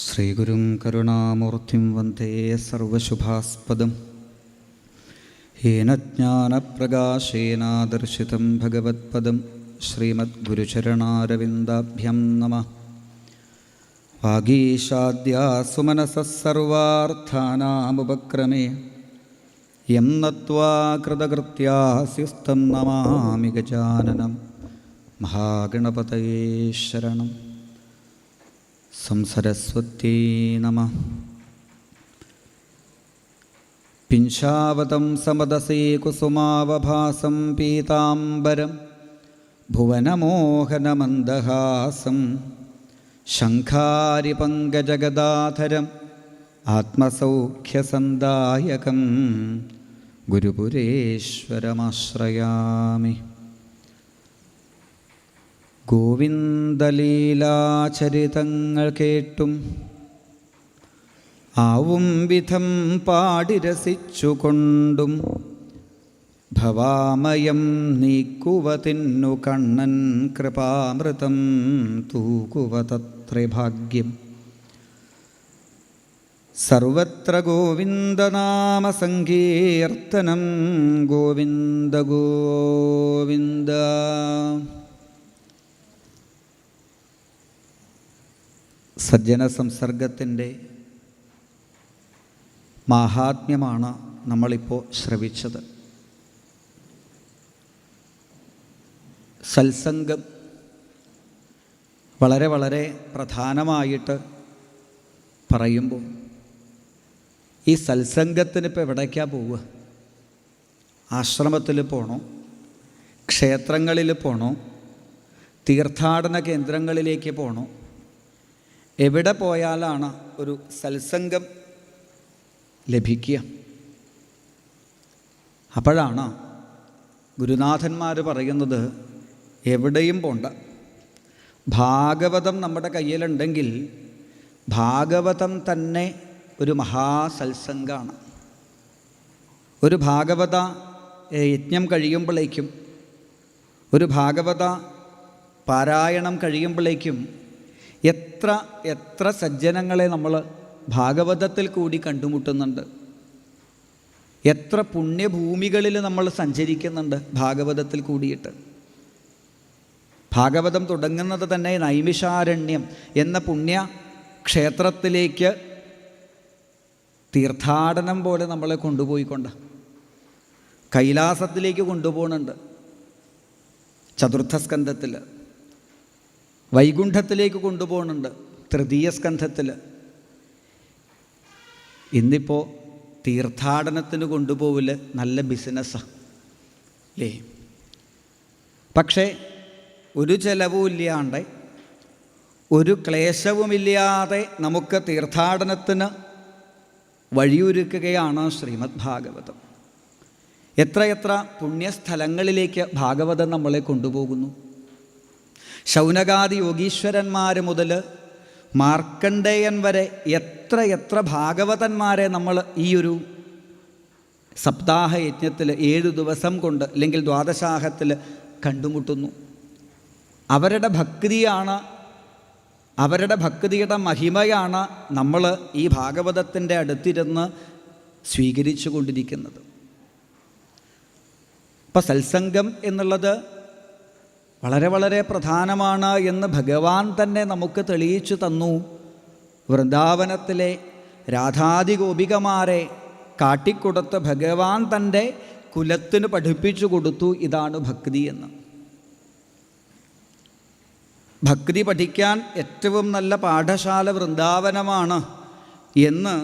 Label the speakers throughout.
Speaker 1: ശ്രീഗുരും കരുണാമൂർത്തിം വന്ദേ സർവശുഭാസ്പദം. ഹീനജ്ഞാനപ്രകാശേന ദർശിതം ഭഗവത്പദം ശ്രീമദ്ഗുരുചരണാരവിന്ദാഭ്യം നമഃ. വാഗീശാദ്യാസുമനസഃ സർവാർത്ഥാനാമുപക്രമേ യം നത്വാ കൃതകൃത്യാസ്യസ്തം നമാമി ഗജാനനം. മഹാഗണപതയേ ശരണം. സംസരസ്വത്യൈ നമഃ. പിഞ്ചാവതം സമദസേ കുസുമാവഭാസം പീതാംബരം ഭുവനമോഹനമന്ദഹാസം ശംഖാരിപങ്കജഗദാധരം ആത്മസൗഖ്യസന്ദായകം ഗുരുപുരേശ്വരമാശ്രയാമി. ഗോവിന്ദലീലാചരിതങ്ങൾ കേട്ടും ആവും വിധം പാടി രസിച്ചുകൊണ്ടും ഭവാമയം നീക്കുവതിന്നു കണ്ണൻ കൃപാമൃതം തൂകുവതത്രേ ഭാഗ്യം. സർവത്ര ഗോവിന്ദനാമസങ്കീർത്തനം ഗോവിന്ദ ഗോവിന്ദ. സജ്ജന സംസർഗത്തിൻ്റെ മാഹാത്മ്യമാണ് നമ്മളിപ്പോൾ ശ്രവിച്ചത്. സത്സംഗം വളരെ വളരെ പ്രധാനമായിട്ട് പറയുമ്പോൾ ഈ സത്സംഗത്തിന് ഇപ്പോൾ എവിടേക്കാണ് പോവുക? ആശ്രമത്തിൽ പോകണോ? ക്ഷേത്രങ്ങളിൽ പോകണോ? തീർത്ഥാടന കേന്ദ്രങ്ങളിലേക്ക് പോകണോ? എവിടെ പോയാലാണ് ഒരു സത്സംഗം ലഭിക്കുക? അപ്പോഴാണ് ഗുരുനാഥന്മാർ പറയുന്നത് എവിടെയും പോണ്ട. ഭാഗവതം നമ്മുടെ കയ്യിലുണ്ടെങ്കിൽ ഭാഗവതം തന്നെ ഒരു മഹാസത്സംഗമാണ്. ഒരു ഭാഗവത യജ്ഞം കഴിയുമ്പോഴേക്കും, ഒരു ഭാഗവത പാരായണം കഴിയുമ്പോഴേക്കും എത്ര എത്ര സജ്ജനങ്ങളെ നമ്മൾ ഭാഗവതത്തിൽ കൂടി കണ്ടുമുട്ടുന്നുണ്ട്. എത്ര പുണ്യഭൂമികളിൽ നമ്മൾ സഞ്ചരിക്കുന്നുണ്ട് ഭാഗവതത്തിൽ കൂടിയിട്ട്. ഭാഗവതം തുടങ്ങുന്നത് തന്നെ നൈമിഷാരണ്യം എന്ന പുണ്യ ക്ഷേത്രത്തിലേക്ക് തീർത്ഥാടനം പോലെ നമ്മളെ കൊണ്ടുപോയിക്കൊണ്ട് കൈലാസത്തിലേക്ക് കൊണ്ടുപോകുന്നുണ്ട്. ചതുർത്ഥ സ്കന്ധത്തിൽ വൈകുണ്ഠത്തിലേക്ക് കൊണ്ടുപോകുന്നുണ്ട് തൃതീയ സ്കന്ധത്തിൽ. ഇന്നിപ്പോൾ തീർത്ഥാടനത്തിന് കൊണ്ടുപോവില്ല, നല്ല ബിസിനസ്സാണ് അല്ലേ? പക്ഷേ ഒരു ചെലവുമില്ലാണ്ട്, ഒരു ക്ലേശവുമില്ലാതെ നമുക്ക് തീർത്ഥാടനത്തിന് വഴിയൊരുക്കുകയാണ് ശ്രീമദ് ഭാഗവതം. എത്രയെത്ര പുണ്യസ്ഥലങ്ങളിലേക്ക് ഭാഗവതം നമ്മളെ കൊണ്ടുപോകുന്നു. ശൗനകാദി യോഗീശ്വരന്മാർ മുതൽ മാർക്കണ്ഡേയൻ വരെ എത്ര എത്ര ഭാഗവതന്മാരെ നമ്മൾ ഈ ഒരു സപ്താഹ യജ്ഞത്തിൽ 7 ദിവസം കൊണ്ട് അല്ലെങ്കിൽ ദ്വാദശാഹത്തിൽ കണ്ടുമുട്ടുന്നു. അവരുടെ ഭക്തിയാണ്, അവരുടെ ഭക്തിയുടെ മഹിമയാണ് നമ്മൾ ഈ ഭാഗവതത്തിൻ്റെ അടുത്തിരുന്ന് സ്വീകരിച്ചു കൊണ്ടിരിക്കുന്നത്. അപ്പം സത്സംഗം എന്നുള്ളത് വളരെ വളരെ പ്രധാനമാണ് എന്ന് ഭഗവാൻ തന്നെ നമുക്ക് തെളിയിച്ചു തന്നു. വൃന്ദാവനത്തിലെ രാധാദി ഗോപികമാരെ കാട്ടിക്കൊടുത്ത് ഭഗവാൻ തൻ്റെ കുലത്തിന് പഠിപ്പിച്ചു കൊടുത്തു, ഇതാണ് ഭക്തി എന്ന്. ഭക്തി പഠിക്കാൻ ഏറ്റവും നല്ല പാഠശാല വൃന്ദാവനമാണ് എന്ന്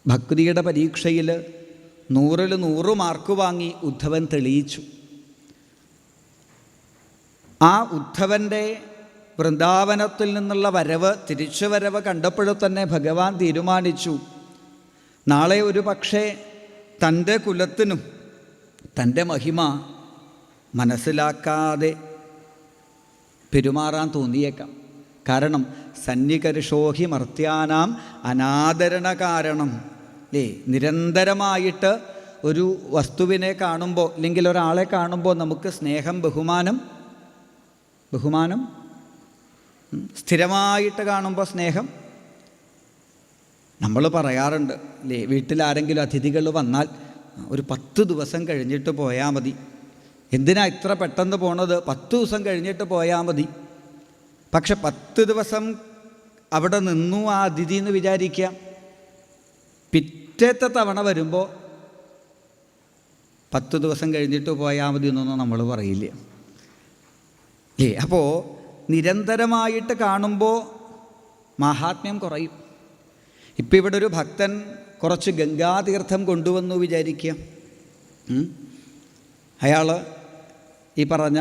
Speaker 1: ഭക്തിയുടെ പരീക്ഷയിൽ 100-ൽ 100 മാർക്ക് വാങ്ങി ഉദ്ധവൻ തെളിയിച്ചു. ആ ഉദ്ധവൻ്റെ വൃന്ദാവനത്തിൽ നിന്നുള്ള വരവ്, തിരിച്ചുവരവ് കണ്ടപ്പോഴും തന്നെ ഭഗവാൻ തീരുമാനിച്ചു, നാളെ ഒരു പക്ഷേ തൻ്റെ കുലത്തിനും തൻ്റെ മഹിമ മനസ്സിലാക്കാതെ പെരുമാറാൻ തോന്നിയേക്കാം. കാരണം സന്നികർഷോഹി മർത്യാനാം അനാദരണ കാരണം അല്ലേ? നിരന്തരമായിട്ട് ഒരു വസ്തുവിനെ കാണുമ്പോൾ അല്ലെങ്കിൽ ഒരാളെ കാണുമ്പോൾ നമുക്ക് സ്നേഹം, ബഹുമാനം സ്ഥിരമായിട്ട് കാണുമ്പോൾ സ്നേഹം. നമ്മൾ പറയാറുണ്ട് അല്ലേ, വീട്ടിലാരെങ്കിലും അതിഥികൾ വന്നാൽ ഒരു 10 ദിവസം കഴിഞ്ഞിട്ട് പോയാൽ മതി. എന്തിനാ ഇത്ര പെട്ടെന്ന് പോണത്? 10 ദിവസം കഴിഞ്ഞിട്ട് പോയാൽ മതി. പക്ഷെ 10 ദിവസം അവിടെ നിന്നു ആ അതിഥി എന്ന് വിചാരിക്കുക. പിറ്റേത്തെ തവണ വരുമ്പോൾ 10 ദിവസം കഴിഞ്ഞിട്ട് പോയാൽ മതി എന്നൊന്നും നമ്മൾ പറയില്ല. അപ്പോൾ നിരന്തരമായിട്ട് കാണുമ്പോൾ മാഹാത്മ്യം കുറയും. ഇപ്പം ഇവിടെ ഒരു ഭക്തൻ കുറച്ച് ഗംഗാതീർത്ഥം കൊണ്ടുവന്നു വിചാരിക്കുക. അയാൾ ഈ പറഞ്ഞ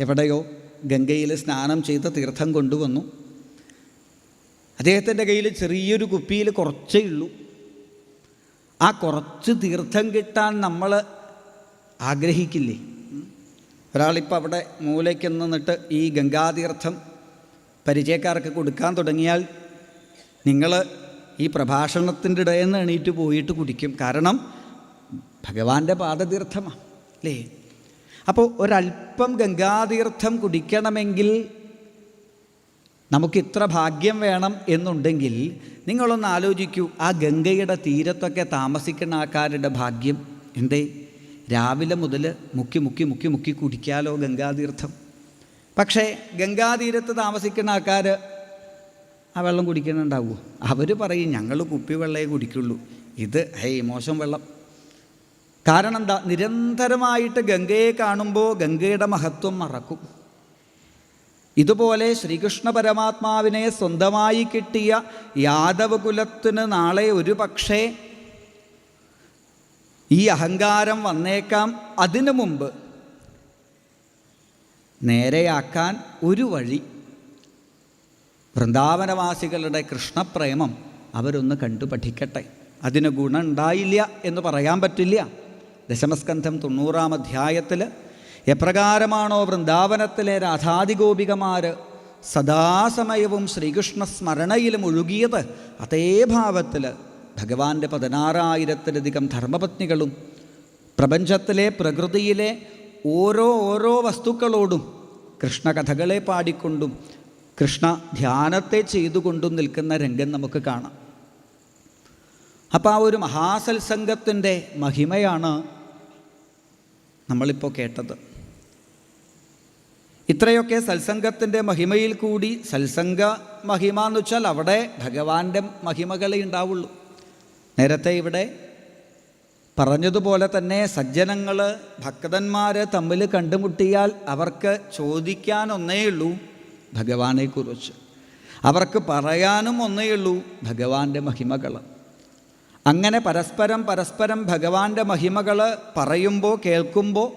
Speaker 1: എവിടെയോ ഗംഗയിൽ സ്നാനം ചെയ്ത തീർത്ഥം കൊണ്ടുവന്നു. അദ്ദേഹത്തിൻ്റെ കയ്യിൽ ചെറിയൊരു കുപ്പിയിൽ കുറച്ചേ ഉള്ളൂ. ആ കുറച്ച് തീർത്ഥം കിട്ടാൻ നമ്മൾ ആഗ്രഹിക്കില്ലേ? ഒരാളിപ്പോൾ അവിടെ മൂലയ്ക്ക് നിന്നിട്ട് ഈ ഗംഗാതീർത്ഥം പരിചയക്കാർക്ക് കൊടുക്കാൻ തുടങ്ങിയാൽ നിങ്ങൾ ഈ പ്രഭാഷണത്തിൻ്റെ ഇടയിൽ നിന്ന് എണീറ്റ് പോയിട്ട് കുടിക്കും. കാരണം ഭഗവാന്റെ പാദതീർത്ഥമാണ് അല്ലേ? അപ്പോൾ ഒരല്പം ഗംഗാതീർത്ഥം കുടിക്കണമെങ്കിൽ നമുക്കിത്ര ഭാഗ്യം വേണം എന്നുണ്ടെങ്കിൽ നിങ്ങളൊന്ന് ആലോചിക്കൂ, ആ ഗംഗയുടെ തീരത്തൊക്കെ താമസിക്കുന്ന ആൾക്കാരുടെ ഭാഗ്യം എന്തേ? രാവിലെ മുതൽ മുക്കി മുക്കി മുക്കി മുക്കി കുടിക്കാലോ ഗംഗാതീർത്ഥം. പക്ഷേ ഗംഗാതീരത്ത് താമസിക്കുന്ന ആൾക്കാർ ആ വെള്ളം കുടിക്കുന്നുണ്ടാവുമോ? അവർ പറയും ഞങ്ങൾ കുപ്പിവെള്ളമേ കുടിക്കുള്ളൂ, ഇത് മോശം വെള്ളം. കാരണം എന്താ? നിരന്തരമായിട്ട് ഗംഗയെ കാണുമ്പോൾ ഗംഗയുടെ മഹത്വം മറക്കും. ഇതുപോലെ ശ്രീകൃഷ്ണ പരമാത്മാവിനെ സ്വന്തമായി കിട്ടിയ യാദവകുലത്തിന് നാളെ ഒരു പക്ഷേ ഈ അഹങ്കാരം വന്നേക്കാം. അതിനു മുമ്പ് നേരെയാക്കാൻ ഒരു വഴി, വൃന്ദാവനവാസികളുടെ കൃഷ്ണപ്രേമം അവരൊന്ന് കണ്ടു പഠിക്കട്ടെ. അതിന് ഗുണമുണ്ടായില്ല എന്ന് പറയാൻ പറ്റില്ല. ദശമസ്കന്ധം 90-ാം അധ്യായത്തിൽ എപ്രകാരമാണോ വൃന്ദാവനത്തിലെ രാധാദിഗോപികമാർ സദാസമയവും ശ്രീകൃഷ്ണ സ്മരണയിൽ മുഴുകിയത്, അതേ ഭാവത്തിൽ ഭഗവാന്റെ 16,000-ലധികം ധർമ്മപത്നികളും പ്രപഞ്ചത്തിലെ പ്രകൃതിയിലെ ഓരോ വസ്തുക്കളോടും കൃഷ്ണകഥകളെ പാടിക്കൊണ്ടും കൃഷ്ണ ധ്യാനത്തെ ചെയ്തുകൊണ്ടും നിൽക്കുന്ന രംഗം നമുക്ക് കാണാം. അപ്പോൾ ആ ഒരു മഹാസത്സംഗത്തിൻ്റെ മഹിമയാണ് നമ്മളിപ്പോൾ കേട്ടത്. ഇത്രയൊക്കെ സത്സംഗത്തിൻ്റെ മഹിമയിൽ കൂടി, സത്സംഗ മഹിമ എന്ന് വെച്ചാൽ അവിടെ ഭഗവാന്റെ മഹിമകളെ ഉണ്ടാവുള്ളൂ. നേരത്തെ ഇവിടെ പറഞ്ഞതുപോലെ തന്നെ സജ്ജനങ്ങൾ, ഭക്തന്മാർ തമ്മിൽ കണ്ടുമുട്ടിയാൽ അവർക്ക് ചോദിക്കാൻ ഒന്നേയുള്ളൂ ഭഗവാനെക്കുറിച്ച്, അവർക്ക് പറയാനും ഒന്നേയുള്ളൂ ഭഗവാന്റെ മഹിമകൾ. അങ്ങനെ പരസ്പരം ഭഗവാന്റെ മഹിമകൾ പറയുമ്പോൾ കേൾക്കുമ്പോൾ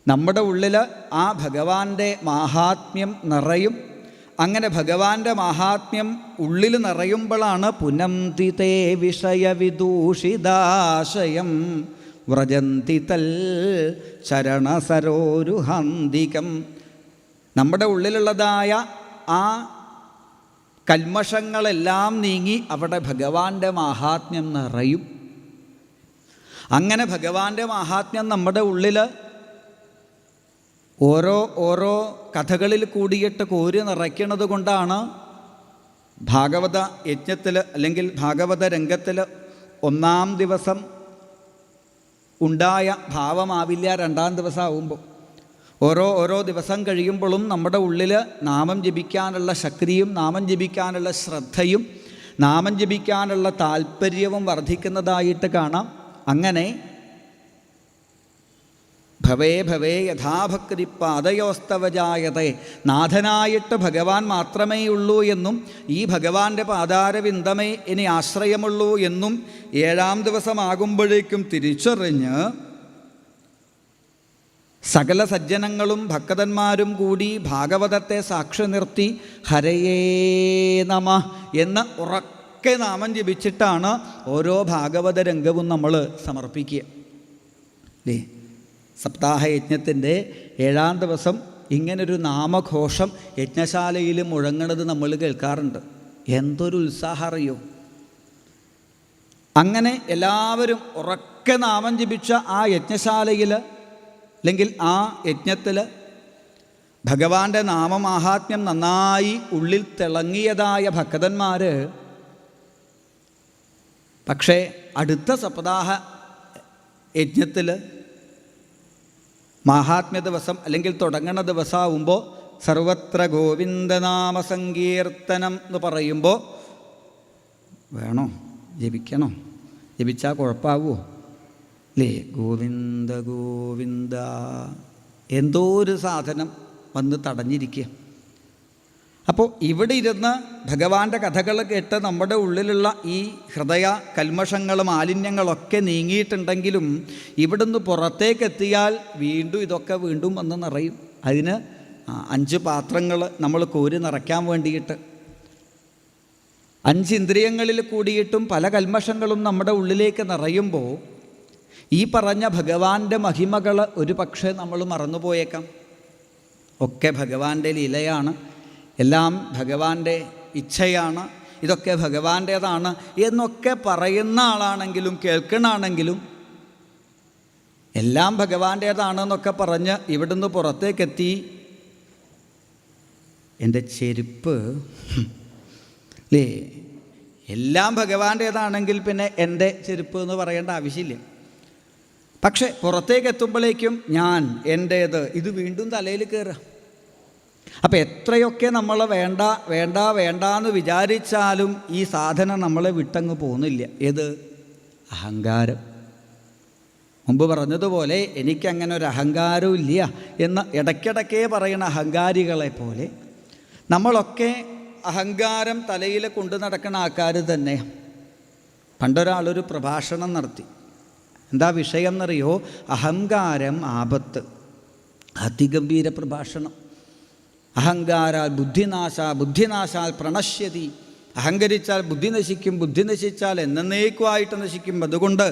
Speaker 1: നമ്മുടെ ഉള്ളിൽ ആ ഭഗവാന്റെ മാഹാത്മ്യം നിറയും. അങ്ങനെ ഭഗവാന്റെ മാഹാത്മ്യം ഉള്ളിൽ നിറയുമ്പോഴാണ് പുനന്തി തേ വിഷയവിദൂഷിതാശയം വ്രജന്തി തൽ ചരണസരോരുഹാന്തികം. നമ്മുടെ ഉള്ളിലുള്ളതായ ആ കൽമഷങ്ങളെല്ലാം നീങ്ങി അവിടെ ഭഗവാന്റെ മാഹാത്മ്യം നിറയും. അങ്ങനെ ഭഗവാന്റെ മാഹാത്മ്യം നമ്മുടെ ഉള്ളിൽ ഓരോ കഥകളിൽ കൂടിയിട്ട് കോരി നിറയ്ക്കുന്നത് കൊണ്ടാണ് ഭാഗവത യജ്ഞത്തിൽ അല്ലെങ്കിൽ ഭാഗവത രംഗത്തിൽ 1-ാം ദിവസം ഉണ്ടായ ഭാവമാവില്ല 2-ാം ദിവസം ആവുമ്പോൾ. ഓരോ ദിവസം കഴിയുമ്പോഴും നമ്മുടെ ഉള്ളിൽ നാമം ജപിക്കാനുള്ള ശക്തിയും നാമം ജപിക്കാനുള്ള ശ്രദ്ധയും നാമം ജപിക്കാനുള്ള താല്പര്യവും വർദ്ധിക്കുന്നതായിട്ട് കാണാം. അങ്ങനെ ഭവേ ഭവേ യഥാഭക്തി പാദയോസ്തവജായതേ, നാഥനായിട്ട് ഭഗവാൻ മാത്രമേ ഉള്ളൂ എന്നും ഈ ഭഗവാന്റെ പാദാരവിന്ദമേ ഇനി ആശ്രയമുള്ളൂ എന്നും 7-ാം ദിവസമാകുമ്പോഴേക്കും തിരിച്ചറിഞ്ഞ് സകല സജ്ജനങ്ങളും ഭക്തന്മാരും കൂടി ഭാഗവതത്തെ സാക്ഷി നിർത്തി ഹരയേ നമഃ എന്ന് ഉറക്കെ നാമം ജപിച്ചിട്ടാണ് ഓരോ ഭാഗവത രംഗവും നമ്മൾ സമർപ്പിക്കുക അല്ലേ. സപ്താഹയജ്ഞത്തിൻ്റെ 7-ാം ദിവസം ഇങ്ങനൊരു നാമഘോഷം യജ്ഞശാലയിൽ മുഴങ്ങണത് നമ്മൾ കേൾക്കാറുണ്ട്. എന്തൊരു ഉത്സാഹം അറിയോ! അങ്ങനെ എല്ലാവരും ഉറക്കെ നാമം ജപിച്ച ആ യജ്ഞശാലയിൽ അല്ലെങ്കിൽ ആ യജ്ഞത്തിൽ ഭഗവാന്റെ നാമമാഹാത്മ്യം നന്നായി ഉള്ളിൽ തിളങ്ങിയതായ ഭക്തന്മാർ പക്ഷേ അടുത്ത സപ്താഹ യജ്ഞത്തിൽ മാഹാത്മ്യ ദിവസം അല്ലെങ്കിൽ തുടങ്ങുന്ന ദിവസമാകുമ്പോൾ സർവത്ര ഗോവിന്ദനാമ സങ്കീർത്തനം എന്ന് പറയുമ്പോൾ വേണോ, ജപിക്കണോ? ജപിച്ചാൽ കുഴപ്പമാവുമോ? അല്ലേ? ഗോവിന്ദ ഗോവിന്ദ എന്തോ ഒരു സാധനം വന്ന് തടഞ്ഞിരിക്കുക. അപ്പോൾ ഇവിടെ ഇരുന്ന് ഭഗവാന്റെ കഥകൾ കേട്ട് നമ്മുടെ ഉള്ളിലുള്ള ഈ ഹൃദയ കൽമഷങ്ങൾ മാലിന്യങ്ങളൊക്കെ നീങ്ങിയിട്ടുണ്ടെങ്കിലും ഇവിടുന്ന് പുറത്തേക്കെത്തിയാൽ വീണ്ടും ഇതൊക്കെ വീണ്ടും വന്ന് നിറയും. അതിന് 5 പാത്രങ്ങൾ നമ്മൾ കോരി നിറയ്ക്കാൻ വേണ്ടിയിട്ട് 5 ഇന്ദ്രിയങ്ങളിൽ കൂടിയിട്ടും പല കൽമഷങ്ങളും നമ്മുടെ ഉള്ളിലേക്ക് നിറയുമ്പോൾ ഈ പറഞ്ഞ ഭഗവാന്റെ മഹിമകൾ ഒരു പക്ഷേ നമ്മൾ മറന്നുപോയേക്കാം. ഒക്കെ ഭഗവാന്റെ ലീലയാണ്, എല്ലാം ഭഗവാന്റെ ഇച്ഛയാണ്, ഇതൊക്കെ ഭഗവാന്റേതാണ് എന്നൊക്കെ പറയുന്ന ആളാണെങ്കിലും കേൾക്കണാണെങ്കിലും എല്ലാം ഭഗവാന്റേതാണെന്നൊക്കെ പറഞ്ഞ് ഇവിടുന്ന് പുറത്തേക്കെത്തി എൻ്റെ ചെരുപ്പ് അല്ലേ, എല്ലാം ഭഗവാന്റേതാണെങ്കിൽ പിന്നെ എൻ്റെ ചെരുപ്പ് എന്ന് പറയേണ്ട ആവശ്യമില്ല. പക്ഷെ പുറത്തേക്ക് എത്തുമ്പോഴേക്കും ഞാൻ, എൻ്റേത്, ഇത് വീണ്ടും തലയിൽ കയറുക. അപ്പം എത്രയൊക്കെ നമ്മൾ വേണ്ട വേണ്ട വേണ്ട എന്ന് വിചാരിച്ചാലും ഈ സാധനം നമ്മളെ വിട്ടങ്ങ് പോകുന്നില്ല. ഏത്? അഹങ്കാരം. മുമ്പ് പറഞ്ഞതുപോലെ എനിക്കങ്ങനെ ഒരു അഹങ്കാരവും ഇല്ല എന്ന് ഇടയ്ക്കിടയ്ക്കേ പറയുന്ന അഹങ്കാരികളെ പോലെ നമ്മളൊക്കെ അഹങ്കാരം തലയിൽ കൊണ്ടു നടക്കുന്ന ആൾക്കാർ തന്നെ. പണ്ടൊരാളൊരു പ്രഭാഷണം നടത്തി. എന്താ വിഷയം എന്നറിയോ? അഹങ്കാരം ആപത്ത്. അതിഗംഭീര പ്രഭാഷണം. അഹങ്കാരാൽ ബുദ്ധിനാശാൽ പ്രണശ്യതി. അഹങ്കരിച്ചാൽ ബുദ്ധി നശിക്കും, ബുദ്ധി നശിച്ചാൽ എന്നേക്കുമായിട്ട് നശിക്കും, അതുകൊണ്ട്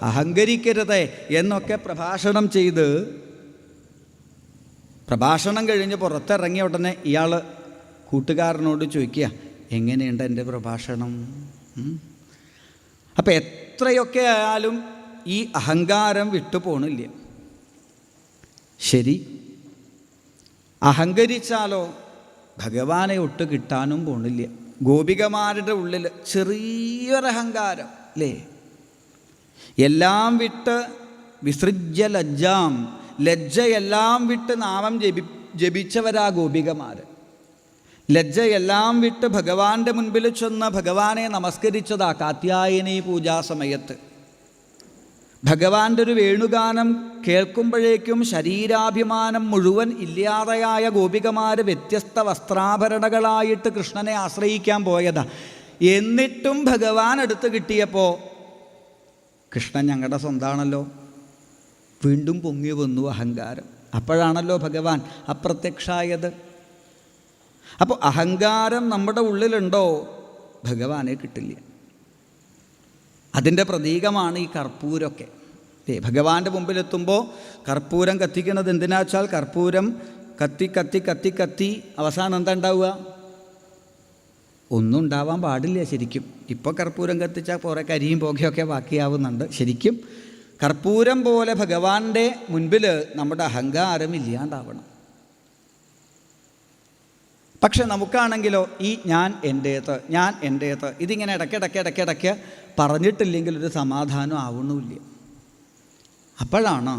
Speaker 1: അഹങ്കരിക്കരുതേ എന്നൊക്കെ പ്രഭാഷണം ചെയ്ത് പ്രഭാഷണം കഴിഞ്ഞ് പുറത്തിറങ്ങിയ ഉടനെ ഇയാൾ കൂട്ടുകാരനോട് ചോദിക്കുക, എങ്ങനെയുണ്ട് എൻ്റെ പ്രഭാഷണം? അപ്പം എത്രയൊക്കെ ആയാലും ഈ അഹങ്കാരം വിട്ടുപോണില്ല. ശരി, അഹങ്കരിച്ചാലോ ഭഗവാനെ ഒട്ട് കിട്ടാനും പോണില്ല. ഗോപികമാരുടെ ഉള്ളിൽ ചെറിയൊരഹങ്കാരം അല്ലേ? എല്ലാം വിട്ട് വിസൃജ്യ ലജ്ജാം, ലജ്ജയെല്ലാം വിട്ട് നാമം ജപിച്ചവരാ ഗോപികമാർ. ലജ്ജയെല്ലാം വിട്ട് ഭഗവാന്റെ മുൻപിൽ ചെന്ന് ഭഗവാനെ നമസ്കരിച്ചതാ കാത്യായനി പൂജാസമയത്ത്. ഭഗവാന്റെ ഒരു വേണുഗാനം കേൾക്കുമ്പോഴേക്കും ശരീരാഭിമാനം മുഴുവൻ ഇല്ലാതെയായ ഗോപികമാർ വ്യത്യസ്ത വസ്ത്രാഭരണങ്ങളായിട്ട് കൃഷ്ണനെ ആശ്രയിക്കാൻ പോയതാ. എന്നിട്ടും ഭഗവാൻ അടുത്ത് കിട്ടിയപ്പോൾ കൃഷ്ണൻ ഞങ്ങളുടെ സ്വന്തമാണല്ലോ, വീണ്ടും പൊങ്ങി വന്നു അഹങ്കാരം. അപ്പോഴാണല്ലോ ഭഗവാൻ അപ്രത്യക്ഷായത്. അപ്പോൾ അഹങ്കാരം നമ്മുടെ ഉള്ളിലുണ്ടോ ഭഗവാനെ കിട്ടില്ല. അതിൻ്റെ പ്രതീകമാണ് ഈ കർപ്പൂരമൊക്കെ. ഭഗവാന്റെ മുമ്പിലെത്തുമ്പോൾ കർപ്പൂരം കത്തിക്കുന്നത് എന്തിനാ വെച്ചാൽ കർപ്പൂരം കത്തി കത്തി കത്തി കത്തി അവസാനം എന്താ ഉണ്ടാവുക? ഒന്നും ഉണ്ടാവാൻ പാടില്ല ശരിക്കും. ഇപ്പോൾ കർപ്പൂരം കത്തിച്ചാൽ കുറേ കരിയും പുകയൊക്കെ ബാക്കിയാവുന്നുണ്ട്. ശരിക്കും കർപ്പൂരം പോലെ ഭഗവാന്റെ മുൻപിൽ നമ്മുടെ അഹങ്കാരം ഇല്ലാണ്ടാവണം. പക്ഷെ നമുക്കാണെങ്കിലോ ഈ ഞാൻ എൻ്റേത് ഇതിങ്ങനെ ഇടയ്ക്കിടയ്ക്ക് പറഞ്ഞിട്ടില്ലെങ്കിൽ ഒരു സമാധാനം ആവണമില്ല. അപ്പോഴാണ്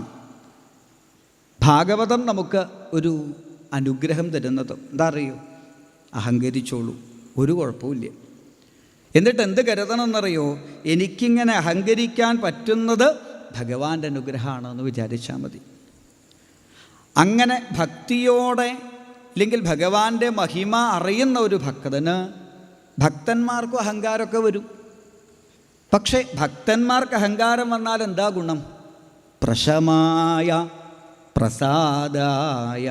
Speaker 1: ഭാഗവതം നമുക്ക് ഒരു അനുഗ്രഹം തരുന്നത്. എന്താ അറിയോ? അഹങ്കരിച്ചോളൂ, ഒരു കുഴപ്പമില്ല. എന്നിട്ട് എന്ത് കരുതണമെന്നറിയോ? എനിക്കിങ്ങനെ അഹങ്കരിക്കാൻ പറ്റുന്നത് ഭഗവാന്റെ അനുഗ്രഹമാണെന്ന് വിചാരിച്ചാൽ മതി. അങ്ങനെ ഭക്തിയോടെ ഇല്ലെങ്കിൽ ഭഗവാന്റെ മഹിമ അറിയുന്ന ഒരു ഭക്തന് ഭക്തന്മാർക്കും അഹങ്കാരമൊക്കെ വരും. പക്ഷേ ഭക്തന്മാർക്ക് അഹങ്കാരം വന്നാൽ എന്താ ഗുണം? പ്രശമായ പ്രസാദായ.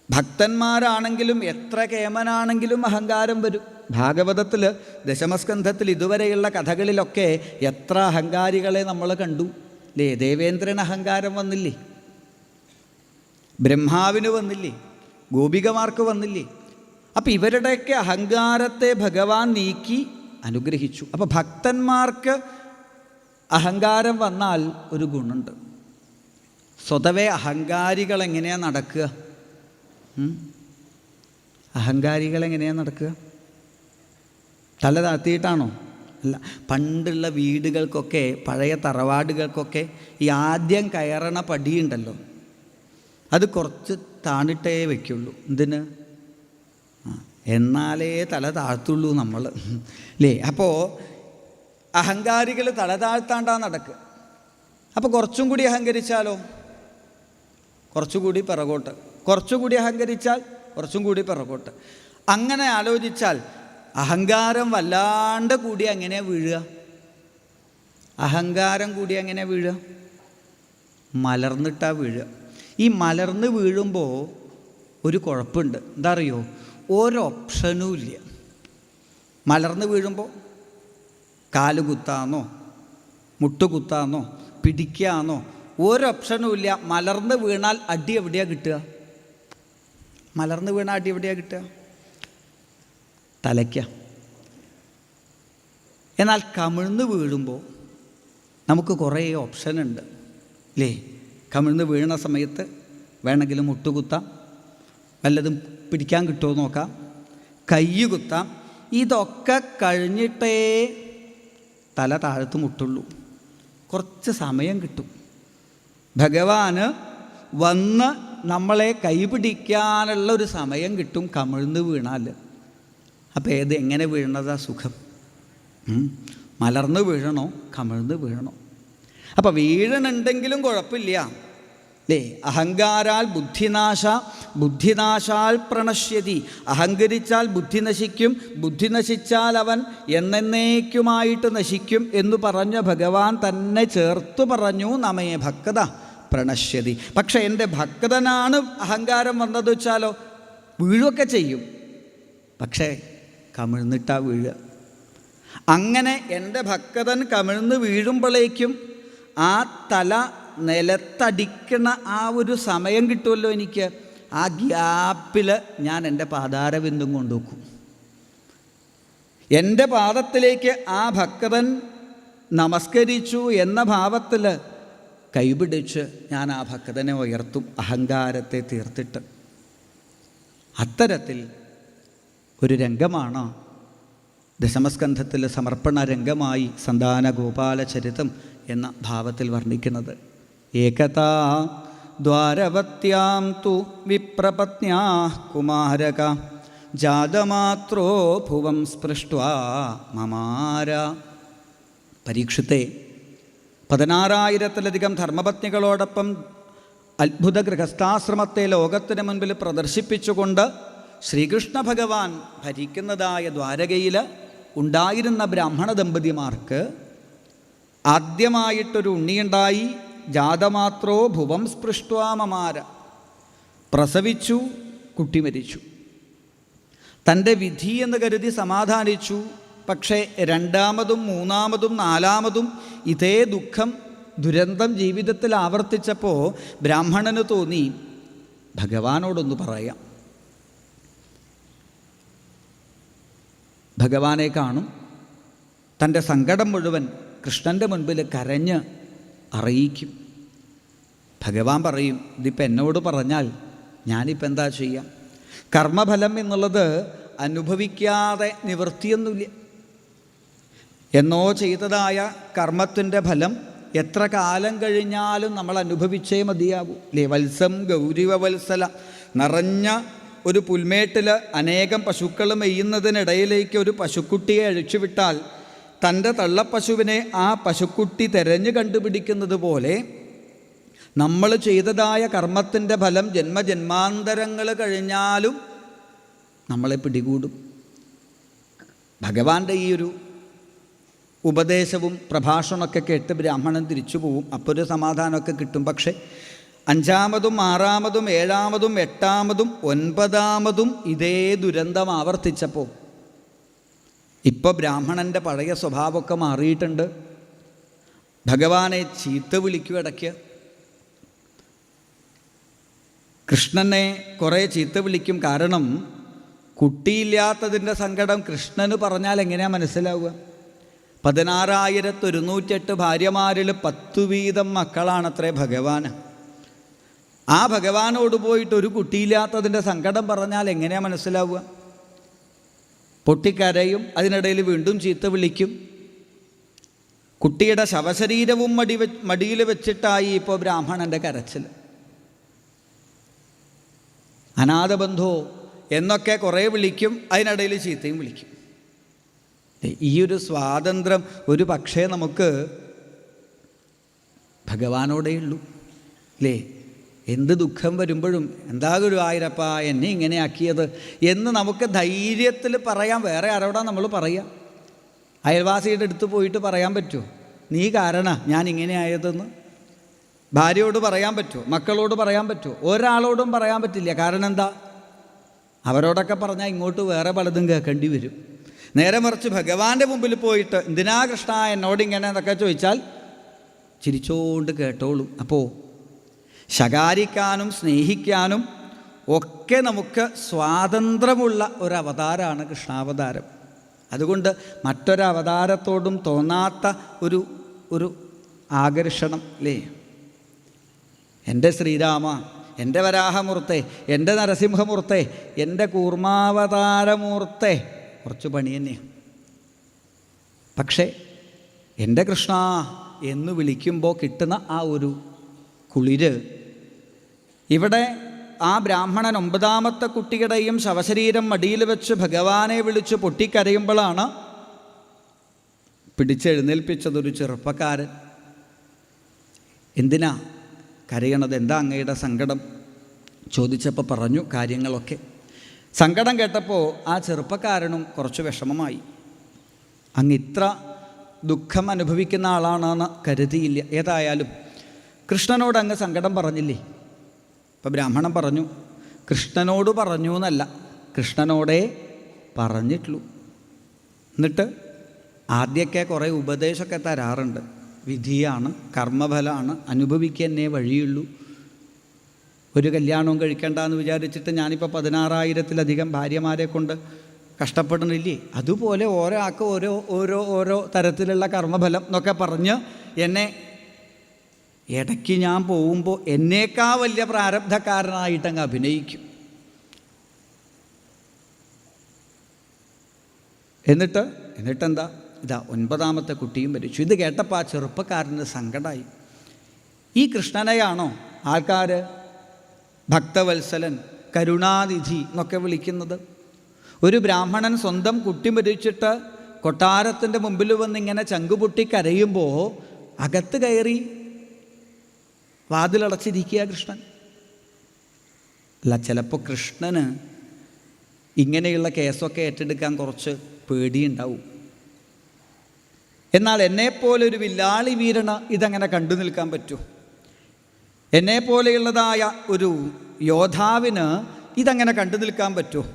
Speaker 1: ഭക്തന്മാരാണെങ്കിലും എത്ര കേമനാണെങ്കിലും അഹങ്കാരം വരും. ഭാഗവതത്തിൽ ദശമസ്കന്ധത്തിൽ ഇതുവരെയുള്ള കഥകളിലൊക്കെ എത്ര അഹങ്കാരികളെ നമ്മൾ കണ്ടു അല്ലേ? ദേവേന്ദ്രന് അഹങ്കാരം വന്നില്ലേ? ബ്രഹ്മാവിന് വന്നില്ലേ? ഗോപികമാർക്ക് വന്നില്ലേ? അപ്പം ഇവരുടെയൊക്കെ അഹങ്കാരത്തെ ഭഗവാൻ നീക്കി അനുഗ്രഹിച്ചു. അപ്പോൾ ഭക്തന്മാർക്ക് അഹങ്കാരം വന്നാൽ ഒരു ഗുണമുണ്ട്. സ്വതവേ അഹങ്കാരികൾ എങ്ങനെയാണ് നടക്കുക? അഹങ്കാരികൾ എങ്ങനെയാണ് നടക്കുക? തല താഴ്ത്തിയിട്ടാണോ? അല്ല. പണ്ടുള്ള വീടുകൾക്കൊക്കെ, പഴയ തറവാടുകൾക്കൊക്കെ ഈ ആദ്യം കയറണ പടിയുണ്ടല്ലോ, അത് കുറച്ച് താണിട്ടേ വയ്ക്കുള്ളൂ. എന്തിന്? എന്നാലേ തല താഴ്ത്തുള്ളൂ നമ്മൾ, അല്ലേ? അപ്പോൾ അഹങ്കാരികൾ തല താഴ്ത്താണ്ടാ നടക്കുക. അപ്പോൾ കുറച്ചും കൂടി അഹങ്കരിച്ചാലോ? കുറച്ചുകൂടി പിറകോട്ട്. കുറച്ചുകൂടി അഹങ്കരിച്ചാൽ കുറച്ചും കൂടി പിറകോട്ട്. അങ്ങനെ ആലോചിച്ചാൽ അഹങ്കാരം വല്ലാണ്ട് കൂടി എങ്ങനെ വീഴുക? അഹങ്കാരം കൂടി എങ്ങനെ വീഴുക? മലർന്നിട്ടാ വീഴുക. ഈ മലർന്ന് വീഴുമ്പോൾ ഒരു കുഴപ്പമുണ്ട്. എന്താ അറിയോ? ഒരോപ്ഷനും ഇല്ല. മലർന്ന് വീഴുമ്പോൾ കാല് കുത്താന്നോ മുട്ടുകുത്താന്നോ പിടിക്കാന്നോ ഒരോപ്ഷനും ഇല്ല. മലർന്ന് വീണാൽ അടി എവിടെയാണ് കിട്ടുക? മലർന്ന് വീണാൽ അടി എവിടെയാണ് കിട്ടുക? തലയ്ക്ക. എന്നാൽ കമിഴ്ന്ന് വീഴുമ്പോൾ നമുക്ക് കുറേ ഓപ്ഷനുണ്ട്, അല്ലേ? കമിഴ്ന്ന് വീണ സമയത്ത് വേണമെങ്കിൽ മുട്ടുകുത്താം, വല്ലതും പിടിക്കാൻ കിട്ടുമോ നോക്കാം, കൈ കുത്താം. ഇതൊക്കെ കഴിഞ്ഞിട്ടേ തല താഴ്ത്ത് മുട്ടുള്ളൂ. കുറച്ച് സമയം കിട്ടും. ഭഗവാന് വന്ന് നമ്മളെ കൈപിടിക്കാനുള്ള ഒരു സമയം കിട്ടും കമിഴ്ന്ന് വീണാൽ. അപ്പോൾ എങ്ങനെ വീഴുന്നതാ സുഖം? മലർന്ന് വീഴണോ കമിഴ്ന്ന് വീഴണോ? അപ്പോൾ വീഴണുണ്ടെങ്കിലും കുഴപ്പമില്ല, അല്ലേ? അഹങ്കാരാൽ ബുദ്ധിനാശാൽ പ്രണശ്യതി. അഹങ്കരിച്ചാൽ ബുദ്ധി നശിക്കും, ബുദ്ധി നശിച്ചാൽ അവൻ എന്നേക്കുമായിട്ട് നശിക്കും എന്ന് പറഞ്ഞ ഭഗവാൻ തന്നെ ചേർത്ത് പറഞ്ഞു, നമേ ഭക്ത പ്രണശ്യതി. പക്ഷെ എൻ്റെ ഭക്തനാണ് അഹങ്കാരം വന്നത് വെച്ചാലോ, വീഴുകയൊക്കെ ചെയ്യും, പക്ഷേ കമിഴ്ന്നിട്ടാ വീഴുക. അങ്ങനെ എൻ്റെ ഭക്തൻ കമിഴ്ന്ന് വീഴുമ്പോഴേക്കും ആ തല നിലത്തടിക്കണ ആ ഒരു സമയം കിട്ടുമല്ലോ എനിക്ക്. ആ ഗ്യാപ്പിൽ ഞാൻ എൻ്റെ പാതാരബിന്ദും കൊണ്ടുവെക്കും. എൻ്റെ പാദത്തിലേക്ക് ആ ഭക്തൻ നമസ്കരിച്ചു എന്ന ഭാവത്തിൽ കൈപിടിച്ച് ഞാൻ ആ ഭക്തനെ ഉയർത്തും, അഹങ്കാരത്തെ തീർത്തിട്ട്. അത്തരത്തിൽ ഒരു രംഗമാണ് ദശമസ്കന്ധത്തിൽ സമർപ്പണ രംഗമായി സന്താന ഗോപാല ചരിതം എന്ന ഭാവത്തിൽ വർണ്ണിക്കുന്നത്. ഏകതാ ദ്വാരവത്യാം തു വിപ്രപത്ന്യാ കുമാരക ജാതമാത്രോ ഭുവം സ്പൃഷ്ട്വാ മമാര. പരീക്ഷത്തെ 16,000-ലധികം ധർമ്മപത്നികളോടൊപ്പം അത്ഭുത ഗൃഹസ്ഥാശ്രമത്തെ ലോകത്തിന് മുൻപിൽ പ്രദർശിപ്പിച്ചുകൊണ്ട് ശ്രീകൃഷ്ണ ഭഗവാൻ ഭരിക്കുന്നതായ ദ്വാരകയിൽ ഉണ്ടായിരുന്ന ബ്രാഹ്മണ ദമ്പതിമാർക്ക് ആദ്യമായിട്ടൊരു ഉണ്ണിയുണ്ടായി. ജാതമാത്രോ ഭുവം സ്പൃഷ്ട്വാ മമാര. പ്രസവിച്ചു, കുട്ടി മരിച്ചു. തൻ്റെ വിധി എന്ന് കരുതി സമാധാനിച്ചു. പക്ഷേ രണ്ടാമതും മൂന്നാമതും നാലാമതും ഇതേ ദുരന്തം ജീവിതത്തിൽ ആവർത്തിച്ചപ്പോൾ ബ്രാഹ്മണന് തോന്നി ഭഗവാനോടൊന്ന് പറയാം. ഭഗവാനെ കാണും, തൻ്റെ സങ്കടം മുഴുവൻ കൃഷ്ണൻ്റെ മുൻപിൽ കരഞ്ഞ് അറിയിക്കും. ഭഗവാൻ പറയും, ഇതിപ്പോൾ എന്നോട് പറഞ്ഞാൽ ഞാനിപ്പോൾ എന്താ ചെയ്യാം? കർമ്മഫലം എന്നുള്ളത് അനുഭവിക്കാതെ നിവൃത്തിയൊന്നുമില്ല. എന്നോ ചെയ്തതായ കർമ്മത്തിൻ്റെ ഫലം എത്ര കാലം കഴിഞ്ഞാലും നമ്മൾ അനുഭവിച്ചേ മതിയാകൂ, അല്ലേ? വത്സം ഗൗരിവ വത്സല. നിറഞ്ഞ ഒരു പുൽമേട്ടിൽ അനേകം പശുക്കൾ മെയ്യുന്നതിനിടയിലേക്ക് ഒരു പശുക്കുട്ടിയെ അഴിച്ചുവിട്ടാൽ തൻ്റെ തള്ളപ്പശുവിനെ ആ പശുക്കുട്ടി തെരഞ്ഞു കണ്ടുപിടിക്കുന്നത് പോലെ നമ്മൾ ചെയ്തതായ കർമ്മത്തിൻ്റെ ഫലം ജന്മജന്മാന്തരങ്ങൾ കഴിഞ്ഞാലും നമ്മളെ പിടികൂടും. ഭഗവാന്റെ ഈ ഒരു ഉപദേശവും പ്രഭാഷണമൊക്കെ കേട്ട് ബ്രാഹ്മണൻ തിരിച്ചു പോവും. അപ്പോൾ ഒരു സമാധാനമൊക്കെ കിട്ടും. പക്ഷേ 5-ാമതും 6-ാമതും 7-ാമതും 8-ാമതും 9-ാമതും ഇതേ ദുരന്തം ആവർത്തിച്ചപ്പോൾ ഇപ്പോൾ ബ്രാഹ്മണൻ്റെ പഴയ സ്വഭാവമൊക്കെ മാറിയിട്ടുണ്ട്. ഭഗവാനെ ചീത്ത വിളിക്കും ഇടയ്ക്ക്. കൃഷ്ണനെ കുറേ ചീത്ത വിളിക്കും. കാരണം കുട്ടിയില്ലാത്തതിൻ്റെ സങ്കടം കൃഷ്ണന് പറഞ്ഞാൽ എങ്ങനെയാണ് മനസ്സിലാവുക? 16,108 ഭാര്യമാരിൽ 10 വീതം മക്കളാണത്രേ ഭഗവാന്. ആ ഭഗവാനോട് പോയിട്ട് ഒരു കുട്ടിയില്ലാത്തതിൻ്റെ സങ്കടം പറഞ്ഞാൽ എങ്ങനെയാണ് മനസ്സിലാവുക? പൊട്ടിക്കരയും, അതിനിടയിൽ വീണ്ടും ചീത്ത വിളിക്കും. കുട്ടിയുടെ ശവശരീരവും മടിയിൽ വെച്ചിട്ടായി ഇപ്പോൾ ബ്രാഹ്മണൻ്റെ കരച്ചിൽ. അനാഥബന്ധോ എന്നൊക്കെ കുറേ വിളിക്കും, അതിനിടയിൽ ചീത്തയും വിളിക്കും. ഈ ഒരു സ്വാതന്ത്ര്യം ഒരു പക്ഷേ നമുക്ക് ഭഗവാനോടേ ഉള്ളൂ അല്ലേ? എന്ത് ദുഃഖം വരുമ്പോഴും എന്താ ഗുരുവായൂരപ്പ എന്നെ ഇങ്ങനെ ആക്കിയത് എന്ന് നമുക്ക് ധൈര്യത്തിൽ പറയാം. വേറെ ആരോടാണ് നമ്മൾ പറയുക? അയൽവാസിയുടെ അടുത്ത് പോയിട്ട് പറയാൻ പറ്റുമോ നീ കാരണം ഞാൻ ഇങ്ങനെ ആയതെന്ന്? ഭാര്യയോട് പറയാൻ പറ്റുമോ? മക്കളോട് പറയാൻ പറ്റുമോ? ഒരാളോടും പറയാൻ പറ്റില്ല. കാരണം എന്താ? അവരോടൊക്കെ പറഞ്ഞാൽ ഇങ്ങോട്ട് വേറെ പലതും കേൾക്കേണ്ടി വരും. നേരെ മറിച്ച് ഭഗവാന്റെ മുമ്പിൽ പോയിട്ട് എന്തിനാ കൃഷ്ണ എന്നോട് ഇങ്ങനെ എന്നൊക്കെ ചോദിച്ചാൽ ചിരിച്ചോണ്ട് കേട്ടോളും. അപ്പോൾ ശകാരിക്കാനും സ്നേഹിക്കാനും ഒക്കെ നമുക്ക് സ്വാതന്ത്ര്യമുള്ള ഒരവതാരമാണ് കൃഷ്ണാവതാരം. അതുകൊണ്ട് മറ്റൊരവതാരത്തോടും തോന്നാത്ത ഒരു ആകർഷണം അല്ലേ? എൻ്റെ ശ്രീരാമ, എൻ്റെ വരാഹമൂർത്തെ, എൻ്റെ നരസിംഹമൂർത്തെ, എൻ്റെ കൂർമാവതാരമൂർത്തെ, കുറച്ച് പണി തന്നെയാണ്. പക്ഷേ എൻ്റെ കൃഷ്ണ എന്ന് വിളിക്കുമ്പോൾ കിട്ടുന്ന ആ ഒരു കുളിര്, ഇവിടെ ആ ബ്രാഹ്മണൻ 9ാമത്തെ കുട്ടിയുടെയും ശവശരീരം മടിയിൽ വെച്ച് ഭഗവാനെ വിളിച്ച് പൊട്ടിക്കരയുമ്പോഴാണ് പിടിച്ചെഴുന്നേൽപ്പിച്ചതൊരു ചെറുപ്പക്കാരൻ. എന്തിനാ കരയണത്? എന്താ അങ്ങയുടെ സങ്കടം ചോദിച്ചപ്പോൾ പറഞ്ഞു കാര്യങ്ങളൊക്കെ. സങ്കടം കേട്ടപ്പോൾ ആ ചെറുപ്പക്കാരനും കുറച്ച് വിഷമമായി. അങ്ങ് ഇത്ര ദുഃഖം അനുഭവിക്കുന്ന ആളാണെന്ന് കരുതിയില്ല. ഏതായാലും കൃഷ്ണനോട് അങ്ങ് സങ്കടം പറഞ്ഞില്ലേ? അപ്പോൾ ബ്രാഹ്മണൻ പറഞ്ഞു, കൃഷ്ണനോട് പറഞ്ഞു എന്നല്ല, കൃഷ്ണനോടേ പറഞ്ഞിട്ടുള്ളൂ. എന്നിട്ട് ആദ്യമൊക്കെ കുറേ ഉപദേശമൊക്കെ തരാറുണ്ട്. വിധിയാണ്, കർമ്മഫലമാണ്, അനുഭവിക്കുന്നേ വഴിയുള്ളൂ. ഒരു കല്യാണവും കഴിക്കണ്ടെന്ന് വിചാരിച്ചിട്ട് ഞാനിപ്പോൾ 16,000-ലധികം ഭാര്യമാരെ കൊണ്ട് കഷ്ടപ്പെടുന്നില്ലേ? അതുപോലെ ഓരോ ആൾക്ക് ഓരോ തരത്തിലുള്ള കർമ്മഫലം എന്നൊക്കെ പറഞ്ഞ് എന്നെ ഇടയ്ക്ക് ഞാൻ പോകുമ്പോൾ എന്നേക്കാൾ വലിയ പ്രാരബ്ധക്കാരനായിട്ടങ്ങ് അഭിനയിക്കും. എന്നിട്ടെന്താ? ഇതാ 9ാമത്തെ കുട്ടിയും മരിച്ചു. ഇത് കേട്ടപ്പോൾ ആ ചെറുപ്പക്കാരന് സങ്കടമായി. ഈ കൃഷ്ണനെയാണോ ആൾക്കാർ ഭക്തവത്സലൻ, കരുണാനിധി എന്നൊക്കെ വിളിക്കുന്നത്? ഒരു ബ്രാഹ്മണൻ സ്വന്തം കുട്ടി മരിച്ചിട്ട് കൊട്ടാരത്തിൻ്റെ മുമ്പിൽ വന്നിങ്ങനെ ചങ്കുപൊട്ടി കരയുമ്പോൾ അകത്ത് കയറി വാതിലടച്ചിരിക്കുക കൃഷ്ണൻ. അല്ല, ചിലപ്പോൾ കൃഷ്ണന് ഇങ്ങനെയുള്ള കേസൊക്കെ ഏറ്റെടുക്കാൻ കുറച്ച് പേടിയുണ്ടാവും. എന്നാൽ എന്നെപ്പോലൊരു വില്ലാളി വീരന് ഇതങ്ങനെ കണ്ടു നിൽക്കാൻ പറ്റുമോ? എന്നെപ്പോലെയുള്ളതായ ഒരു യോദ്ധാവിന് ഇതങ്ങനെ കണ്ടു നിൽക്കാൻ പറ്റുമോ?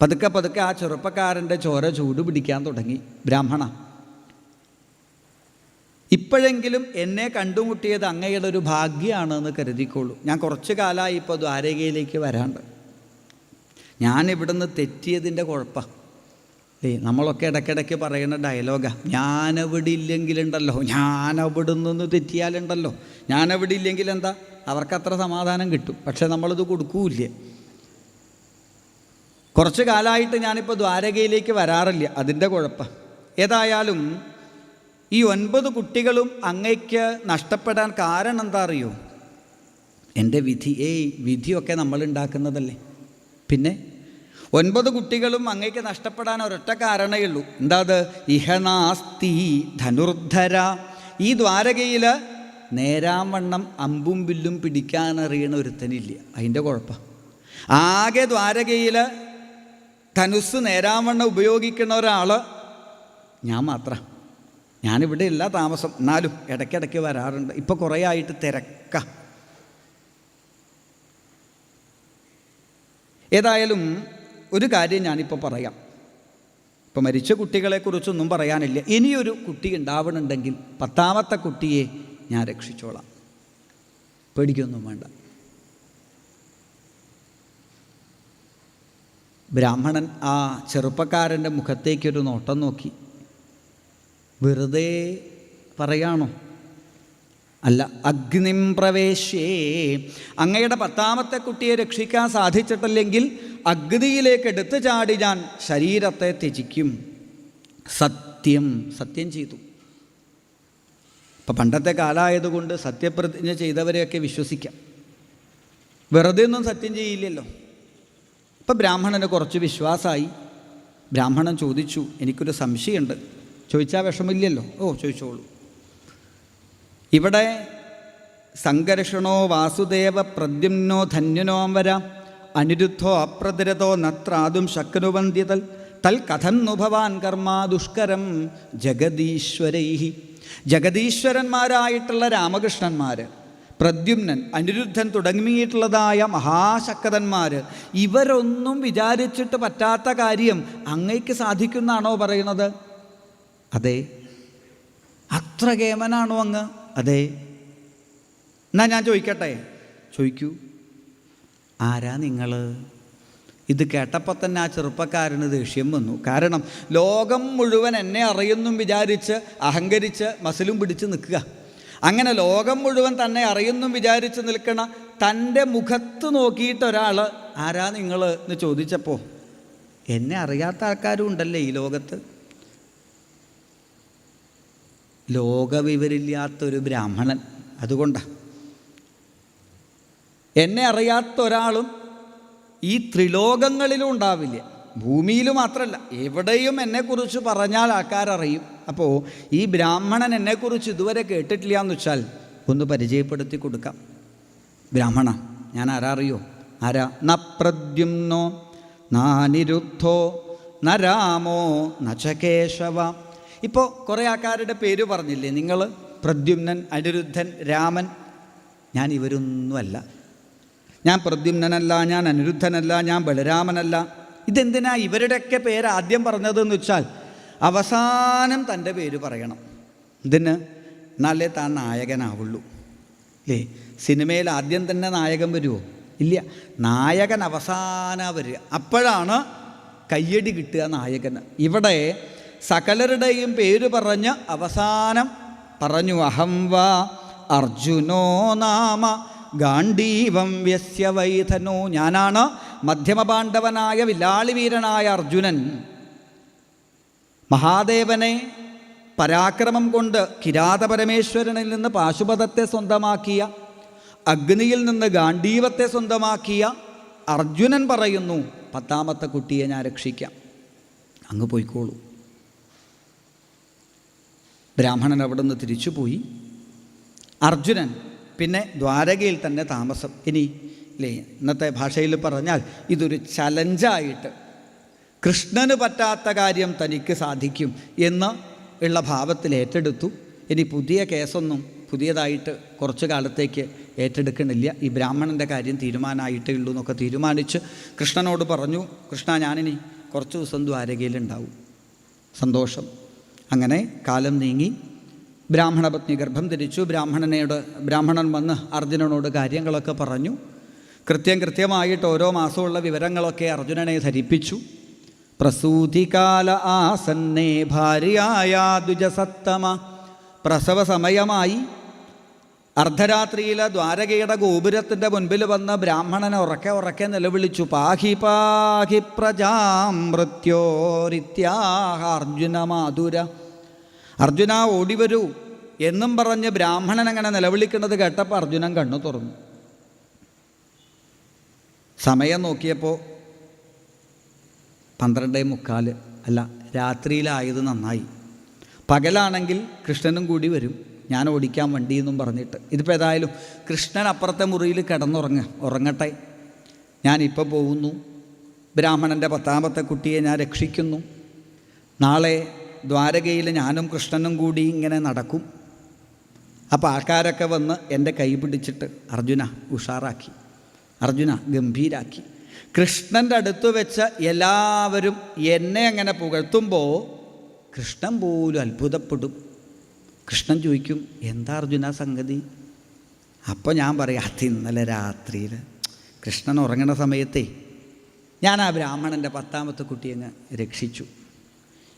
Speaker 1: പതുക്കെ ആ ചെറുപ്പക്കാരൻ്റെ ചോര ചൂട് പിടിക്കാൻ തുടങ്ങി. ബ്രാഹ്മണ, ഇപ്പോഴെങ്കിലും എന്നെ കണ്ടുമുട്ടിയത് അങ്ങയുടെ ഒരു ഭാഗ്യമാണെന്ന് കരുതിക്കോളൂ. ഞാൻ കുറച്ച് കാലമായി ഇപ്പോൾ ദ്വാരകയിലേക്ക് വരാണ്ട്. ഞാനിവിടുന്ന് തെറ്റിയതിൻ്റെ കുഴപ്പമാണ്. നമ്മളൊക്കെ ഇടയ്ക്കിടയ്ക്ക് പറയുന്ന ഡയലോഗാണ്, ഞാനവിടെ ഇല്ലെങ്കിലുണ്ടല്ലോ, ഞാനവിടെ നിന്ന് തെറ്റിയാലുണ്ടല്ലോ, ഞാനവിടെ ഇല്ലെങ്കിൽ എന്താ അവർക്കത്ര സമാധാനം കിട്ടും. പക്ഷെ നമ്മളിത് കൊടുക്കൂല്ലേ. കുറച്ച് കാലമായിട്ട് ഞാനിപ്പോൾ ദ്വാരകയിലേക്ക് വരാറില്ല, അതിൻ്റെ കുഴപ്പം. ഏതായാലും ഈ 9 കുട്ടികളും അങ്ങയ്ക്ക് നഷ്ടപ്പെടാൻ കാരണം എന്താ അറിയോ? എൻ്റെ വിധി. വിധിയൊക്കെ നമ്മൾ ഉണ്ടാക്കുന്നതല്ലേ. പിന്നെ 9 കുട്ടികളും അങ്ങയ്ക്ക് നഷ്ടപ്പെടാൻ ഒരൊറ്റ കാരണമേ ഉള്ളൂ. എന്താ അത്? ഇഹനാസ്തി ധനുർധര. ഈ ദ്വാരകയിൽ നേരാവണ്ണം അമ്പും വില്ലും പിടിക്കാനറിയണ ഒരുത്തനില്ല, അതിൻ്റെ കുഴപ്പം. ആകെ ദ്വാരകയിൽ ധനുസ് നേരാവണ്ണം ഉപയോഗിക്കുന്ന ഒരാൾ ഞാൻ മാത്രം. ഞാനിവിടെ ഇല്ല താമസം, എന്നാലും ഇടയ്ക്കിടയ്ക്ക് വരാറുണ്ട്. ഇപ്പോൾ കുറേ ആയിട്ട് തിരക്ക. ഏതായാലും ഒരു കാര്യം ഞാനിപ്പോൾ പറയാം. ഇപ്പോൾ മരിച്ച കുട്ടികളെക്കുറിച്ചൊന്നും പറയാനില്ല. ഇനിയൊരു കുട്ടി ഉണ്ടാവണമെന്നുണ്ടെങ്കിൽ 10ാമത്തെ കുട്ടിയെ ഞാൻ രക്ഷിച്ചോളാം, പേടിക്കൊന്നും വേണ്ട. ബ്രാഹ്മണൻ ആ ചെറുപ്പക്കാരൻ്റെ മുഖത്തേക്കൊരു നോട്ടം നോക്കി. വെറുതെ പറയാണോ? അല്ല, അഗ്നിം പ്രവേശ്യേ, അങ്ങയുടെ 10ാമത്തെ കുട്ടിയെ രക്ഷിക്കാൻ സാധിച്ചിട്ടില്ലെങ്കിൽ അഗ്നിയിലേക്ക് എടുത്തു ചാടി ഞാൻ ശരീരത്തെ ത്യജിക്കും. സത്യം ചെയ്തു. ഇപ്പം പണ്ടത്തെ കാലമായതുകൊണ്ട് സത്യപ്രതിജ്ഞ ചെയ്തവരെയൊക്കെ വിശ്വസിക്കാം. വെറുതെ ഒന്നും സത്യം ചെയ്യില്ലല്ലോ. ഇപ്പം ബ്രാഹ്മണന് കുറച്ച് വിശ്വാസമായി. ബ്രാഹ്മണൻ ചോദിച്ചു, എനിക്കൊരു സംശയമുണ്ട്. ചോദിച്ചാൽ വിഷമില്ലല്ലോ. ഓ, ചോദിച്ചോളൂ. ഇവിടെ സംഘർഷണോ വാസുദേവ പ്രദ്യുമ്നോ ധന്യനോംവര അനിരുദ്ധോ അപ്രതിരതോ നത്രാതും ശക്നുവന്ധ്യതൽ തൽ കഥം नु ഭവാൻ കർമ്മ ദുഷ്കരം ജഗദീശ്വരൈ. ജഗദീശ്വരന്മാരായിട്ടുള്ള രാമകൃഷ്ണന്മാർ, പ്രദ്യുമ്നൻ, അനിരുദ്ധൻ തുടങ്ങിയിട്ടുള്ളതായ മഹാശക്തന്മാർ, ഇവരൊന്നും വിചാരിച്ചിട്ട് പറ്റാത്ത കാര്യം അങ്ങയ്ക്ക് സാധിക്കുന്നാണോ പറയുന്നത്? അതെ. അത്ര കേമനാണോ അങ്ങ്? അതെ. എന്നാ ഞാൻ ചോദിക്കട്ടെ? ചോദിക്കൂ. ആരാ നിങ്ങൾ? ഇത് കേട്ടപ്പോൾ തന്നെ ആ ചെറുപ്പക്കാരന് ദേഷ്യം വന്നു. കാരണം ലോകം മുഴുവൻ എന്നെ അറിയുന്നും വിചാരിച്ച് അഹങ്കരിച്ച് മസിലും പിടിച്ച് നിൽക്കുക. അങ്ങനെ ലോകം മുഴുവൻ തന്നെ അറിയുന്നും വിചാരിച്ച് നിൽക്കണ തൻ്റെ മുഖത്ത് നോക്കിയിട്ട് ഒരാൾ ആരാ നിങ്ങൾ എന്ന് ചോദിച്ചപ്പോൾ എന്നെ അറിയാത്ത ആൾക്കാരും ഉണ്ടല്ലേ ഈ ലോകത്ത്. ലോകവിവരില്ലാത്തൊരു ബ്രാഹ്മണൻ. അതുകൊണ്ടാണ് എന്നെ അറിയാത്ത ഒരാളും ഈ ത്രിലോകങ്ങളിലും ഉണ്ടാവില്ല. ഭൂമിയിൽ മാത്രമല്ല, എവിടെയും എന്നെക്കുറിച്ച് പറഞ്ഞാൽ ആൾക്കാരറിയും. അപ്പോൾ ഈ ബ്രാഹ്മണൻ എന്നെക്കുറിച്ച് ഇതുവരെ കേട്ടിട്ടില്ല എന്ന് വെച്ചാൽ ഒന്ന് പരിചയപ്പെടുത്തി കൊടുക്കാം. ബ്രാഹ്മണ, ഞാൻ ആരാ അറിയോ? ആരാ? ന പ്രദ്യുമ്നോ നാനിരുദ്ധോ ന രാമോ ന ച കേശവ. ഇപ്പോൾ കുറേ ആൾക്കാരുടെ പേര് പറഞ്ഞില്ലേ നിങ്ങൾ? പ്രദ്യുമ്നൻ, അനിരുദ്ധൻ, രാമൻ. ഞാൻ ഇവരൊന്നുമല്ല. ഞാൻ പ്രദ്യുമ്നനല്ല, ഞാൻ അനിരുദ്ധനല്ല, ഞാൻ ബലരാമനല്ല. ഇതെന്തിനാ ഇവരുടെയൊക്കെ പേര് ആദ്യം പറഞ്ഞതെന്ന് വെച്ചാൽ അവസാനം തൻ്റെ പേര് പറയണം. ഇതിന് എന്നാലേ താൻ നായകനാവുള്ളൂ. അല്ലേ? സിനിമയിൽ ആദ്യം തന്നെ നായകൻ വരുമോ? ഇല്ല. നായകൻ അവസാനം വരിക. അപ്പോഴാണ് കയ്യടി കിട്ടുക നായകന്. ഇവിടെ സകലരുടെയും പേര് പറഞ്ഞ് അവസാനം പറഞ്ഞു. അഹം വാ അർജുനോ നാമ ഗാണ്ഡീവം വ്യസ്യ വൈധനോ. ഞാനാണ് മധ്യമപാണ്ഡവനായ വില്ലാളി വീരനായ അർജുനൻ. മഹാദേവനെ പരാക്രമം കൊണ്ട് കിരാതപരമേശ്വരനിൽ നിന്ന് പാശുപതത്തെ സ്വന്തമാക്കിയ, അഗ്നിയിൽ നിന്ന് ഗാണ്ഡീവത്തെ സ്വന്തമാക്കിയ അർജുനൻ പറയുന്നു, 10ാമത്തെ കുട്ടിയെ ഞാൻ രക്ഷിക്കാം, അങ്ങ് പോയിക്കോളൂ. ബ്രാഹ്മണൻ അവിടെ നിന്ന് തിരിച്ചുപോയി. അർജുനൻ പിന്നെ ദ്വാരകയിൽ തന്നെ താമസം. ഇനി അല്ലേ, ഇന്നത്തെ ഭാഷയിൽ പറഞ്ഞാൽ ഇതൊരു ചലഞ്ചായിട്ട് കൃഷ്ണന് പറ്റാത്ത കാര്യം തനിക്ക് സാധിക്കും എന്ന് ഉള്ള ഭാവത്തിൽ ഏറ്റെടുത്തു. ഇനി പുതിയ കേസൊന്നും പുതിയതായിട്ട് കുറച്ച് കാലത്തേക്ക് ഏറ്റെടുക്കണില്ല. ഈ ബ്രാഹ്മണൻ്റെ കാര്യം തീരുമാനമായിട്ടേ ഉള്ളൂ എന്നൊക്കെ തീരുമാനിച്ച് കൃഷ്ണനോട് പറഞ്ഞു, കൃഷ്ണ, ഞാനിനി കുറച്ച് ദിവസം ദ്വാരകയിലുണ്ടാവും. സന്തോഷം. അങ്ങനെ കാലം നീങ്ങി. ബ്രാഹ്മണപത്നി ഗർഭം ധരിച്ചു. ബ്രാഹ്മണൻ വന്ന് അർജുനനോട് കാര്യങ്ങളൊക്കെ പറഞ്ഞു. കൃത്യമായിട്ട് ഓരോ മാസമുള്ള വിവരങ്ങളൊക്കെ അർജുനനെ ധരിപ്പിച്ചു. പ്രസൂതികാല ആസന്നേ ഭാര്യായ ദ്വിജസത്തമ. പ്രസവ സമയമായി. അർദ്ധരാത്രിയിൽ ദ്വാരകയുടെ ഗോപുരത്തിൻ്റെ മുൻപിൽ വന്ന് ബ്രാഹ്മണനെ ഉറക്കെ നിലവിളിച്ചു. പാഹി പാഹി പ്രജാം മൃത്യോരിത്യാഹ അർജുന മാധുര. അർജുന ഓടിവരൂ എന്നും പറഞ്ഞ് ബ്രാഹ്മണൻ അങ്ങനെ നിലവിളിക്കുന്നത് കേട്ടപ്പോൾ അർജുനൻ കണ്ണു തുറന്നു. സമയം നോക്കിയപ്പോൾ 12:45. അല്ല, രാത്രിയിലായത് നന്നായി. പകലാണെങ്കിൽ കൃഷ്ണനും കൂടി വരും, ഞാൻ ഓടിക്കാൻ വണ്ടി എന്നും പറഞ്ഞിട്ട്. ഇതിപ്പോൾ ഏതായാലും കൃഷ്ണൻ അപ്പുറത്തെ മുറിയിൽ ഉറങ്ങട്ടെ, ഞാനിപ്പോൾ പോകുന്നു. ബ്രാഹ്മണൻ്റെ 10ാമത്തെ കുട്ടിയെ ഞാൻ രക്ഷിക്കുന്നു. നാളെ ദ്വാരകയിൽ ഞാനും കൃഷ്ണനും കൂടി ഇങ്ങനെ നടക്കും. അപ്പോൾ ആൾക്കാരൊക്കെ വന്ന് എൻ്റെ കൈ പിടിച്ചിട്ട് അർജുന ഉഷാറാക്കി, അർജുന ഗംഭീരാക്കി. കൃഷ്ണൻ്റെ അടുത്ത് വെച്ച് എല്ലാവരും എന്നെ അങ്ങനെ പുകഴ്ത്തുമ്പോൾ കൃഷ്ണൻ പോലും അത്ഭുതപ്പെടും. കൃഷ്ണൻ ചോദിക്കും, എന്താ അർജുന സംഗതി? അപ്പോൾ ഞാൻ പറയും, അത് ഇന്നലെ രാത്രിയിൽ കൃഷ്ണൻ ഉറങ്ങണ സമയത്തേ ഞാൻ ആ ബ്രാഹ്മണൻ്റെ 10ാമത്തെ കുട്ടിയെ അങ്ങ് രക്ഷിച്ചു.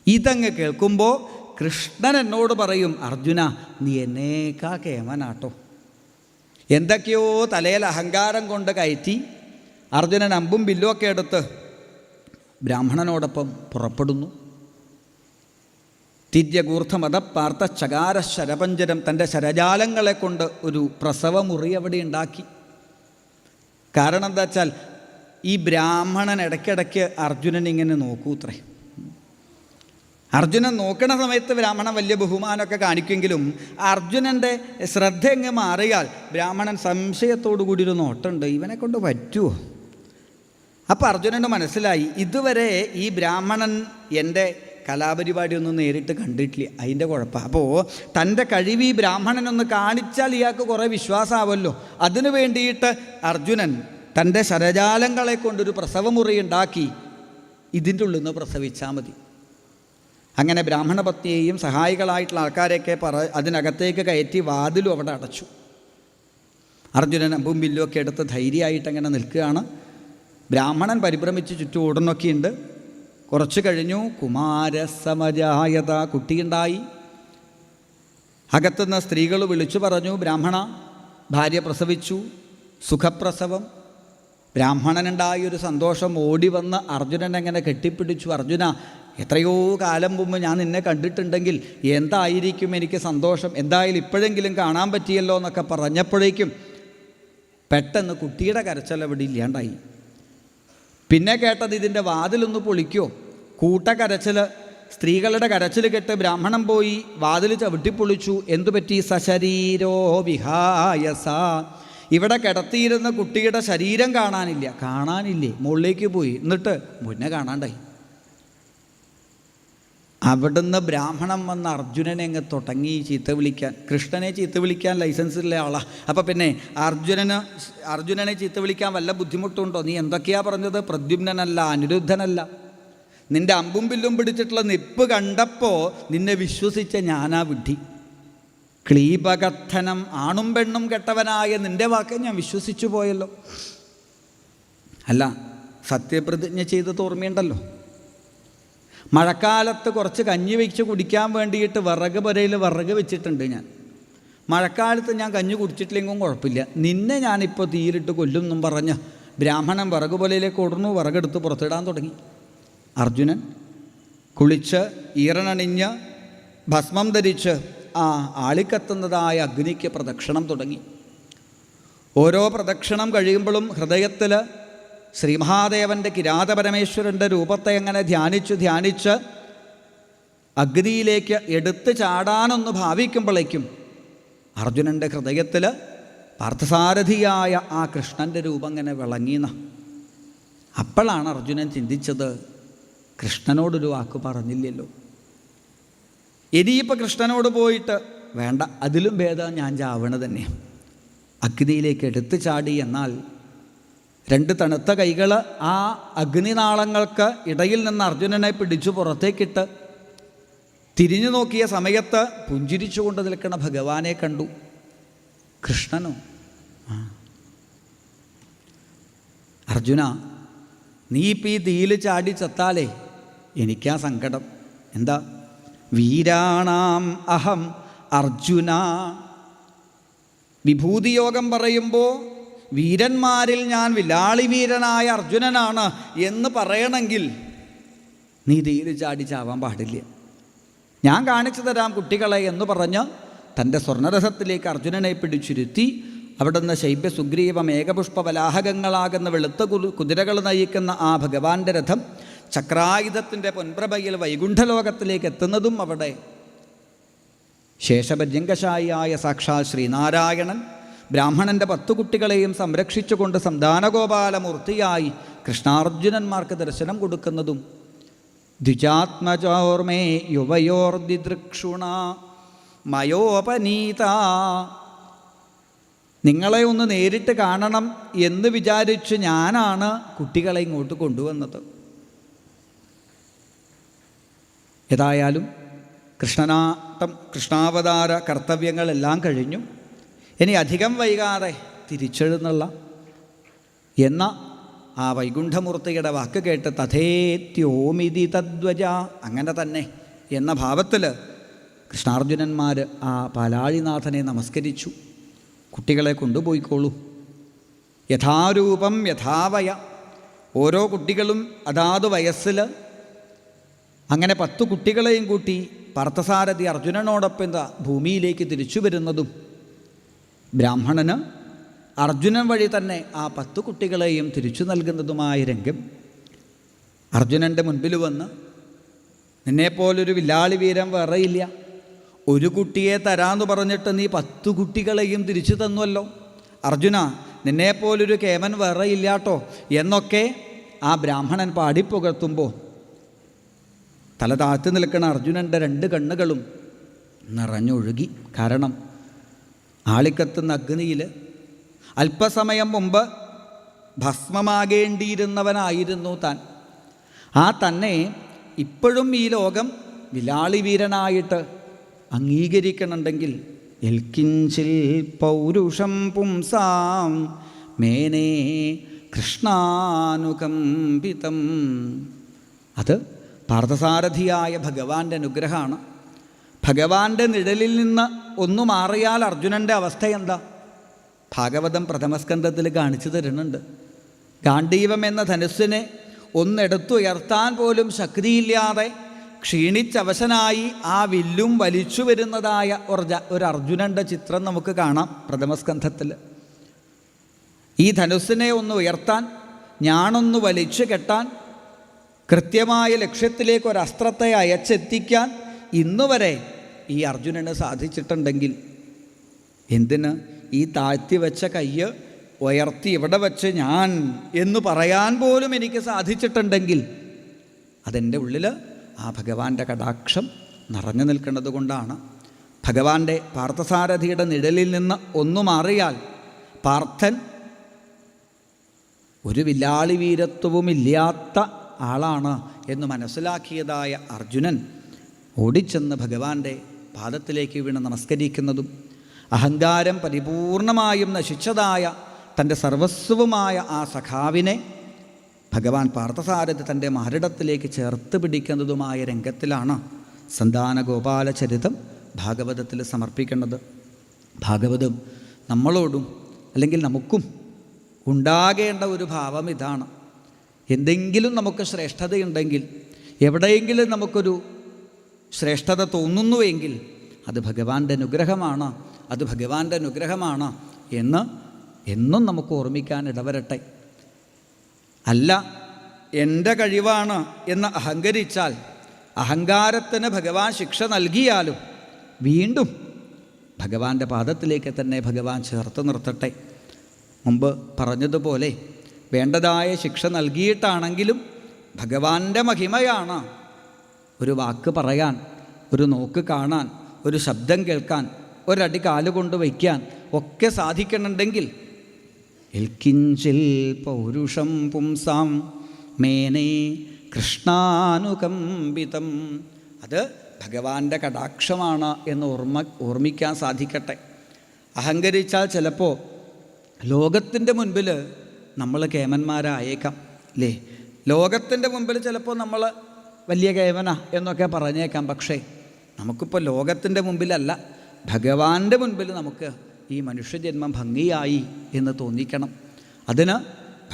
Speaker 1: ഇതങ്ങ് കേൾക്കുമ്പോൾ കൃഷ്ണൻ എന്നോട് പറയും, അർജുന നീ എന്നേക്കാ കേമനാട്ടോ. എന്തൊക്കെയോ തലയിൽ അഹങ്കാരം കൊണ്ട് കയറ്റി അർജുനൻ അമ്പും ബില്ലുമൊക്കെ എടുത്ത് ബ്രാഹ്മണനോടൊപ്പം പുറപ്പെടുന്നു. തിര്യകൂർദ്ധമത പാർത്ത ചകാര ശരപഞ്ചരം, തൻ്റെ ശരജാലങ്ങളെ കൊണ്ട് ഒരു പ്രസവമുറി അവിടെ ഉണ്ടാക്കി. കാരണം എന്താ വെച്ചാൽ ഈ ബ്രാഹ്മണൻ ഇടയ്ക്കിടയ്ക്ക് അർജുനൻ ഇങ്ങനെ നോക്കൂത്രേ. അർജുനൻ നോക്കണ സമയത്ത് ബ്രാഹ്മണൻ വലിയ ബഹുമാനമൊക്കെ കാണിക്കുമെങ്കിലും അർജുനൻ്റെ ശ്രദ്ധ എങ്ങ് മാറിയാൽ ബ്രാഹ്മണൻ സംശയത്തോടു കൂടി ഒരു നോട്ടുണ്ട്, ഇവനെ കൊണ്ട് പറ്റുമോ? അപ്പോൾ അർജുനന് മനസ്സിലായി, ഇതുവരെ ഈ ബ്രാഹ്മണൻ എൻ്റെ കലാപരിപാടിയൊന്നും നേരിട്ട് കണ്ടിട്ടില്ല, അതിൻ്റെ കുഴപ്പമാണ്. അപ്പോൾ തൻ്റെ കഴിവ് ഈ ബ്രാഹ്മണനൊന്ന് കാണിച്ചാൽ ഇയാൾക്ക് കുറേ വിശ്വാസമാവല്ലോ. അതിനു വേണ്ടിയിട്ട് അർജുനൻ തൻ്റെ ശരജാലങ്ങളെ കൊണ്ടൊരു പ്രസവമുറി ഉണ്ടാക്കി, ഇതിൻ്റെ ഉള്ളിൽ നിന്ന് പ്രസവിച്ചാൽ മതി. അങ്ങനെ ബ്രാഹ്മണ പത്നിയെയും സഹായികളായിട്ടുള്ള ആൾക്കാരെയൊക്കെ അതിനകത്തേക്ക് കയറ്റി വാതിലും അവിടെ അടച്ചു. അർജുനൻ അമ്പും ബില്ലും ഒക്കെ എടുത്ത് ധൈര്യമായിട്ട് അങ്ങനെ നിൽക്കുകയാണ്. ബ്രാഹ്മണൻ പരിഭ്രമിച്ച് ചുറ്റും ഓടുന്നൊക്കെയുണ്ട്. കുറച്ച് കഴിഞ്ഞു കുമാരസമജായത, കുട്ടിയുണ്ടായി. അകത്തുനിന്ന് സ്ത്രീകൾ വിളിച്ചു പറഞ്ഞു, ബ്രാഹ്മണ ഭാര്യ പ്രസവിച്ചു, സുഖപ്രസവം. ബ്രാഹ്മണനുണ്ടായൊരു സന്തോഷം, ഓടി വന്ന് അർജുനൻ അങ്ങനെ കെട്ടിപ്പിടിച്ചു. അർജുന, എത്രയോ കാലം മുമ്പ് ഞാൻ നിന്നെ കണ്ടിട്ടുണ്ടെങ്കിൽ എന്തായിരിക്കും എനിക്ക് സന്തോഷം, എന്തായാലും ഇപ്പോഴെങ്കിലും കാണാൻ പറ്റിയല്ലോ എന്നൊക്കെ പറഞ്ഞപ്പോഴേക്കും പെട്ടെന്ന് കുട്ടിയുടെ കരച്ചിൽ അവിടെ ഇല്ലാണ്ടായി. പിന്നെ കേട്ടത് ഇതിൻ്റെ വാതിലൊന്ന് പൊളിക്കോ, കൂട്ടക്കരച്ചിൽ, സ്ത്രീകളുടെ കരച്ചിൽ കേട്ട് ബ്രാഹ്മണൻ പോയി വാതിൽ ചവിട്ടിപ്പൊളിച്ചു. എന്തുപറ്റി? സശരീരോ വിഹായസ, ഇവിടെ കിടത്തിയിരുന്ന കുട്ടിയുടെ ശരീരം കാണാനില്ലേ, മുകളിലേക്ക് പോയി, എന്നിട്ട് മുന്നേ കാണാണ്ടായി. അവിടുന്ന് ബ്രാഹ്മണൻ വന്ന് അർജുനനെ അങ്ങ് തുടങ്ങി ചീത്ത വിളിക്കാൻ. കൃഷ്ണനെ ചീത്ത വിളിക്കാൻ ലൈസൻസുള്ള ആളാണ്. അപ്പോൾ പിന്നെ അർജുനനെ ചീത്ത വിളിക്കാൻ വല്ല ബുദ്ധിമുട്ടുണ്ടോ? നീ എന്തൊക്കെയാ പറഞ്ഞത്? പ്രദ്യുമ്നനല്ല, അനിരുദ്ധനല്ല. നിൻ്റെ അമ്പും ബില്ലും പിടിച്ചിട്ടുള്ള നിപ്പ് കണ്ടപ്പോൾ നിന്നെ വിശ്വസിച്ച ഞാനാ വിഡ്ഢി. ക്ലീപകഥനം, ആണും പെണ്ണും കെട്ടവനായ നിൻ്റെ വാക്ക് ഞാൻ വിശ്വസിച്ചു പോയല്ലോ. അല്ല, സത്യപ്രതിജ്ഞ ചെയ്തത് ഓർമ്മയുണ്ടല്ലോ. മഴക്കാലത്ത് കുറച്ച് കഞ്ഞി വെച്ച് കുടിക്കാൻ വേണ്ടിയിട്ട് വിറക് പുരയിൽ വിറക് വെച്ചിട്ടുണ്ട് ഞാൻ. മഴക്കാലത്ത് ഞാൻ കഞ്ഞി കുടിച്ചിട്ടില്ലെങ്കിലും കുഴപ്പമില്ല, നിന്നെ ഞാനിപ്പോൾ തീയിലിട്ട് കൊല്ലും എന്നും പറഞ്ഞ് ബ്രാഹ്മണൻ വിറക് പുരയിലേക്ക് ഓടുന്നു. വിറകെടുത്ത് പുറത്തിടാൻ തുടങ്ങി. അർജുനൻ കുളിച്ച് ഈറനണിഞ്ഞ് ഭസ്മം ധരിച്ച് ആ ആളിക്കത്തുന്നതായ അഗ്നിക്ക് പ്രദക്ഷിണം തുടങ്ങി. ഓരോ പ്രദക്ഷിണം കഴിയുമ്പോഴും ഹൃദയത്തിൽ ശ്രീമഹാദേവൻ്റെ കിരാതപരമേശ്വരൻ്റെ രൂപത്തെ അങ്ങനെ ധ്യാനിച്ച് അഗ്നിയിലേക്ക് എടുത്ത് ചാടാനൊന്ന് ഭാവിക്കുമ്പോഴേക്കും അർജുനൻ്റെ ഹൃദയത്തിൽ പാർത്ഥസാരഥിയായ ആ കൃഷ്ണൻ്റെ രൂപം ഇങ്ങനെ വിളങ്ങിയെന്ന്. അപ്പോഴാണ് അർജുനൻ ചിന്തിച്ചത്, കൃഷ്ണനോടൊരു വാക്ക് പറഞ്ഞില്ലല്ലോ. ഇനിയിപ്പോൾ കൃഷ്ണനോട് പോയിട്ട് വേണ്ട, അതിലും ഭേദം ഞാൻ ചാവണ തന്നെയാണ്. അഗ്നിയിലേക്ക് എടുത്ത് ചാടി. എന്നാൽ രണ്ട് തണുത്ത കൈകൾ ആ അഗ്നിനാളങ്ങൾക്ക് ഇടയിൽ നിന്ന് അർജുനനെ പിടിച്ചു പുറത്തേക്കിട്ട് തിരിഞ്ഞു നോക്കിയ സമയത്ത് പുഞ്ചിരിച്ചുകൊണ്ട് നിൽക്കുന്ന ഭഗവാനെ കണ്ടു. കൃഷ്ണനോ? അർജുന, നീ ഇപ്പം ഈ തീയിൽ ചാടി ചത്താലേ എനിക്കാ സങ്കടം. എന്താ? വീരാണാം അഹം അർജുന. വിഭൂതിയോഗം പറയുമ്പോൾ വീരന്മാരിൽ ഞാൻ വില്ലാളി വീരനായ അർജുനനാണ് എന്ന് പറയണമെങ്കിൽ നീ തീയിൽ ചാടി ചാവാൻ പാടില്ല. ഞാൻ കാണിച്ചു തരാം കുട്ടികളെ എന്ന് പറഞ്ഞ് തൻ്റെ സ്വർണ്ണരഥത്തിലേക്ക് അർജുനനെ പിടിച്ചിരുത്തി. അവിടുന്ന് ശൈബ്യ സുഗ്രീവ മേഘപുഷ്പവലാഹകങ്ങളാകുന്ന വെളുത്ത കുതിരകൾ നയിക്കുന്ന ആ ഭഗവാന്റെ രഥം ചക്രായുധത്തിൻ്റെ പൊൻപ്രഭയിൽ വൈകുണ്ഠലോകത്തിലേക്ക് എത്തുന്നതും അവിടെ ശേഷപര്യങ്കശായിയായ സാക്ഷാൽ ശ്രീനാരായണൻ ബ്രാഹ്മണൻ്റെ 10 കുട്ടികളെയും സംരക്ഷിച്ചുകൊണ്ട് സന്താനഗോപാലമൂർത്തിയായി കൃഷ്ണാർജുനന്മാർക്ക് ദർശനം കൊടുക്കുന്നതും ദ്വിജാത്മജോർമേ യുവയോർദിദൃക്ഷുണ മയോപനീത, നിങ്ങളെ ഒന്ന് നേരിട്ട് കാണണം എന്ന് വിചാരിച്ച് ഞാനാണ് കുട്ടികളെ ഇങ്ങോട്ട് കൊണ്ടുവന്നത്. ഏതായാലും കൃഷ്ണാവതാര കർത്തവ്യങ്ങളെല്ലാം കഴിഞ്ഞു. ഇനി അധികം വൈകാതെ തിരിച്ചെഴുന്നള്ള എന്ന ആ വൈകുണ്ഠമൂർത്തിയുടെ വാക്ക് കേട്ട് തഥേത്യോമിതി തദ്വജ, അങ്ങനെ തന്നെ എന്ന ഭാവത്തിൽ കൃഷ്ണാർജുനന്മാർ ആ പാലാഴിനാഥനെ നമസ്കരിച്ചു. കുട്ടികളെ കൊണ്ടുപോയിക്കോളൂ, യഥാരൂപം യഥാവയ. ഓരോ കുട്ടികളും അതാത് വയസ്സിൽ അങ്ങനെ 10 കുട്ടികളെയും കൂട്ടി പാർത്ഥസാരഥി അർജുനനോടൊപ്പം ഭൂമിയിലേക്ക് തിരിച്ചു വരുന്നതും ബ്രാഹ്മണന് അർജുനൻ വഴി തന്നെ ആ 10 കുട്ടികളെയും തിരിച്ചു നൽകുന്നതുമായ രംഗം. അർജുനൻ്റെ മുൻപിൽ വന്ന്, നിന്നെപ്പോലൊരു വില്ലാളി വീരൻ വേറെയില്ല, ഒരു കുട്ടിയെ തരാമെന്ന് പറഞ്ഞിട്ട് നീ 10 കുട്ടികളെയും തിരിച്ചു തന്നുവല്ലോ, അർജുന നിന്നെപ്പോലൊരു കേമൻ വേറെയില്ലാട്ടോ എന്നൊക്കെ ആ ബ്രാഹ്മണൻ പാടിപ്പുകഴ്ത്തുമ്പോൾ തല താഴ്ത്തി നിൽക്കുന്ന അർജുനൻ്റെ 2 കണ്ണുകളും നിറഞ്ഞൊഴുകി. കാരണം ആളിക്കത്തുന്ന അഗ്നിയിൽ അല്പസമയം മുമ്പ് ഭസ്മമാകേണ്ടിയിരുന്നവനായിരുന്നു താൻ. ആ തന്നെ ഇപ്പോഴും ഈ ലോകം വിലാളി വീരനായിട്ട് അംഗീകരിക്കണമെങ്കിൽ എൽക്കിഞ്ചിൽ പൗരുഷം പുംസാം മേനേ കൃഷ്ണാനുകമ്പിതം. അത് പാർത്ഥസാരഥിയായ ഭഗവാന്റെ അനുഗ്രഹമാണ്. ഭഗവാന്റെ നിഴലിൽ നിന്ന് ഒന്നു മാറിയാൽ അർജുനൻ്റെ അവസ്ഥ എന്താ? ഭാഗവതം പ്രഥമസ്കന്ധത്തിൽ കാണിച്ചു തരുന്നുണ്ട്. ഗാണ്ഡീവം എന്ന ധനുസ്സിനെ ഒന്നെടുത്തുയർത്താൻ പോലും ശക്തിയില്ലാതെ ക്ഷീണിച്ചവശനായി ആ വില്ലും വലിച്ചു വരുന്നതായ ഒരു അർജുനൻ്റെ ചിത്രം നമുക്ക് കാണാം പ്രഥമസ്കന്ധത്തിൽ. ഈ ധനുസ്സിനെ ഒന്ന് ഉയർത്താൻ, ഞാനൊന്ന് വലിച്ചു കെട്ടാൻ, കൃത്യമായ ലക്ഷ്യത്തിലേക്ക് ഒരസ്ത്രത്തെ അയച്ചെത്തിക്കാൻ ഇന്നുവരെ ഈ അർജുനന് സാധിച്ചിട്ടുണ്ടെങ്കിൽ എന്തിന് ഈ താഴ്ത്തി വെച്ച കയ്യ് ഉയർത്തി ഇവിടെ വെച്ച് ഞാൻ എന്ന് പറയാൻ പോലും എനിക്ക് സാധിച്ചിട്ടുണ്ടെങ്കിൽ അതെൻ്റെ ഉള്ളിൽ ആ ഭഗവാന്റെ കടാക്ഷം നിറഞ്ഞു നിൽക്കുന്നത് കൊണ്ടാണ്. ഭഗവാന്റെ പാർത്ഥസാരഥിയുടെ നിഴലിൽ നിന്ന് ഒന്നു മാറിയാൽ പാർത്ഥൻ ഒരു വില്ലാളി വീരത്വവുമില്ലാത്ത ആളാണ് എന്ന് മനസ്സിലാക്കിയതായ അർജുനൻ ഓടിച്ചെന്ന് ഭഗവാന്റെ പാദത്തിലേക്ക് വീണ് നമസ്കരിക്കുന്നതും അഹങ്കാരം പരിപൂർണമായും നശിച്ചതായ തൻ്റെ സർവസ്വവുമായ ആ സഖാവിനെ ഭഗവാൻ പാർത്ഥസാരഥി തൻ്റെ മാറിടത്തിലേക്ക് ചേർത്ത് പിടിക്കുന്നതുമായ രംഗത്തിലാണ് സന്താന ഗോപാല ചരിതം ഭാഗവതത്തിൽ സമർപ്പിക്കുന്നത്. ഭാഗവതം നമ്മളോടും അല്ലെങ്കിൽ നമുക്കും ഉണ്ടാകേണ്ട ഒരു ഭാവം ഇതാണ്. എന്തെങ്കിലും നമുക്ക് ശ്രേഷ്ഠതയുണ്ടെങ്കിൽ, എവിടെയെങ്കിലും നമുക്കൊരു ശ്രേഷ്ഠത തോന്നുന്നുവെങ്കിൽ അത് ഭഗവാന്റെ അനുഗ്രഹമാണ്, അത് ഭഗവാന്റെ അനുഗ്രഹമാണ് എന്ന് എന്നും നമുക്ക് ഓർമ്മിക്കാൻ ഇടവരട്ടെ. അല്ല എൻ്റെ കഴിവാണ് എന്ന് അഹങ്കരിച്ചാൽ അഹങ്കാരത്തിന് ഭഗവാൻ ശിക്ഷ നൽകിയാലും വീണ്ടും ഭഗവാന്റെ പാദത്തിലേക്ക് തന്നെ ഭഗവാൻ ചേർത്ത് നിർത്തട്ടെ. മുമ്പ് പറഞ്ഞതുപോലെ വേണ്ടതായ ശിക്ഷ നൽകിയിട്ടാണെങ്കിലും ഭഗവാന്റെ മഹിമയാണ് ഒരു വാക്ക് പറയാൻ, ഒരു നോക്ക് കാണാൻ, ഒരു ശബ്ദം കേൾക്കാൻ, ഒരടി കാലുകൊണ്ട് വയ്ക്കാൻ ഒക്കെ സാധിക്കണമെങ്കിൽ എൽക്കിഞ്ചിൽ പൗരുഷം പുംസാം മേനേ കൃഷ്ണാനുകമ്പിതം. അത് ഭഗവാന്റെ കടാക്ഷമാണ് എന്ന് ഓർമ്മിക്കാൻ സാധിക്കട്ടെ. അഹങ്കരിച്ചാൽ ചിലപ്പോൾ ലോകത്തിൻ്റെ മുൻപിൽ നമ്മൾ കേമന്മാരായേക്കാം അല്ലേ? ലോകത്തിൻ്റെ മുൻപിൽ ചിലപ്പോൾ നമ്മൾ വലിയ കേമന എന്നൊക്കെ പറഞ്ഞേക്കാം. പക്ഷേ നമുക്കിപ്പോൾ ലോകത്തിൻ്റെ മുമ്പിലല്ല, ഭഗവാന്റെ മുൻപിൽ നമുക്ക് ഈ മനുഷ്യജന്മം ഭംഗിയായി എന്ന് തോന്നിക്കണം. അതിന്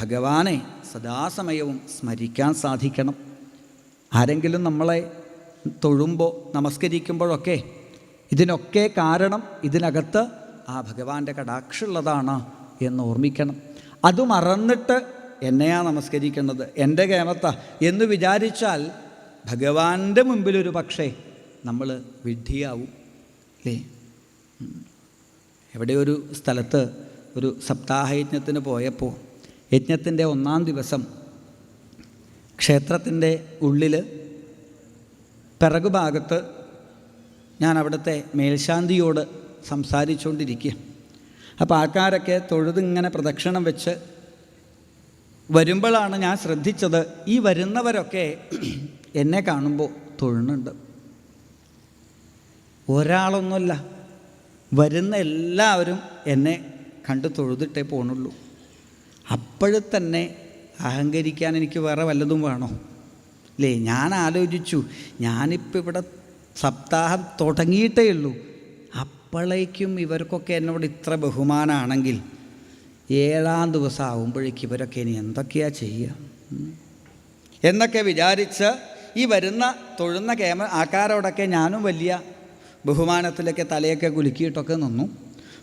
Speaker 1: ഭഗവാനെ സദാസമയവും സ്മരിക്കാൻ സാധിക്കണം. ആരെങ്കിലും നമ്മളെ തൊഴുമ്പോൾ നമസ്കരിക്കുമ്പോഴൊക്കെ ഇതിനൊക്കെ കാരണം ഇതിനകത്ത് ആ ഭഗവാന്റെ കടാക്ഷമുള്ളതാണ് എന്ന് ഓർമ്മിക്കണം. അത് മറന്നിട്ട് എന്നെയാ നമസ്കരിക്കുന്നത്, എൻ്റെ കേമത്ത എന്ന് വിചാരിച്ചാൽ ഭഗവാന്റെ മുമ്പിലൊരു പക്ഷേ നമ്മൾ വിഡ്ഢിയാവും അല്ലേ? എവിടെയൊരു സ്ഥലത്ത് ഒരു സപ്താഹയജ്ഞത്തിന് പോയപ്പോൾ യജ്ഞത്തിൻ്റെ 1-ാം ദിവസം ക്ഷേത്രത്തിൻ്റെ ഉള്ളിൽ പിറകുഭാഗത്ത് ഞാൻ അവിടുത്തെ മേൽശാന്തിയോട് സംസാരിച്ചുകൊണ്ടിരിക്കുക. അപ്പോൾ ആൾക്കാരൊക്കെ തൊഴുതിങ്ങനെ പ്രദക്ഷിണം വെച്ച് വരുമ്പോഴാണ് ഞാൻ ശ്രദ്ധിച്ചത്, ഈ വരുന്നവരൊക്കെ എന്നെ കാണുമ്പോൾ തൊഴുന്നുണ്ട്. ഒരാളൊന്നുമല്ല, വരുന്ന എല്ലാവരും എന്നെ കണ്ട് തൊഴുതിട്ടേ പോണുള്ളൂ. അപ്പോഴും തന്നെ അഹങ്കരിക്കാൻ എനിക്ക് വേറെ വല്ലതും വേണോ അല്ലേ? ഞാൻ ആലോചിച്ചു, ഞാനിപ്പോൾ ഇവിടെ സപ്താഹം തുടങ്ങിയിട്ടേ ഉള്ളൂ. അപ്പോഴേക്കും ഇവർക്കൊക്കെ എന്നോട് ഇത്ര ബഹുമാനമാണെങ്കിൽ 7-ാം ദിവസം ആകുമ്പോഴേക്കും ഇവരൊക്കെ ഇനി എന്തൊക്കെയാണ് ചെയ്യുക എന്നൊക്കെ വിചാരിച്ച് ഈ വരുന്ന തൊഴുന്ന ആൾക്കാരോടൊക്കെ ഞാനും വലിയ ബഹുമാനത്തിലൊക്കെ തലയൊക്കെ കുലുക്കിയിട്ടൊക്കെ നിന്നു.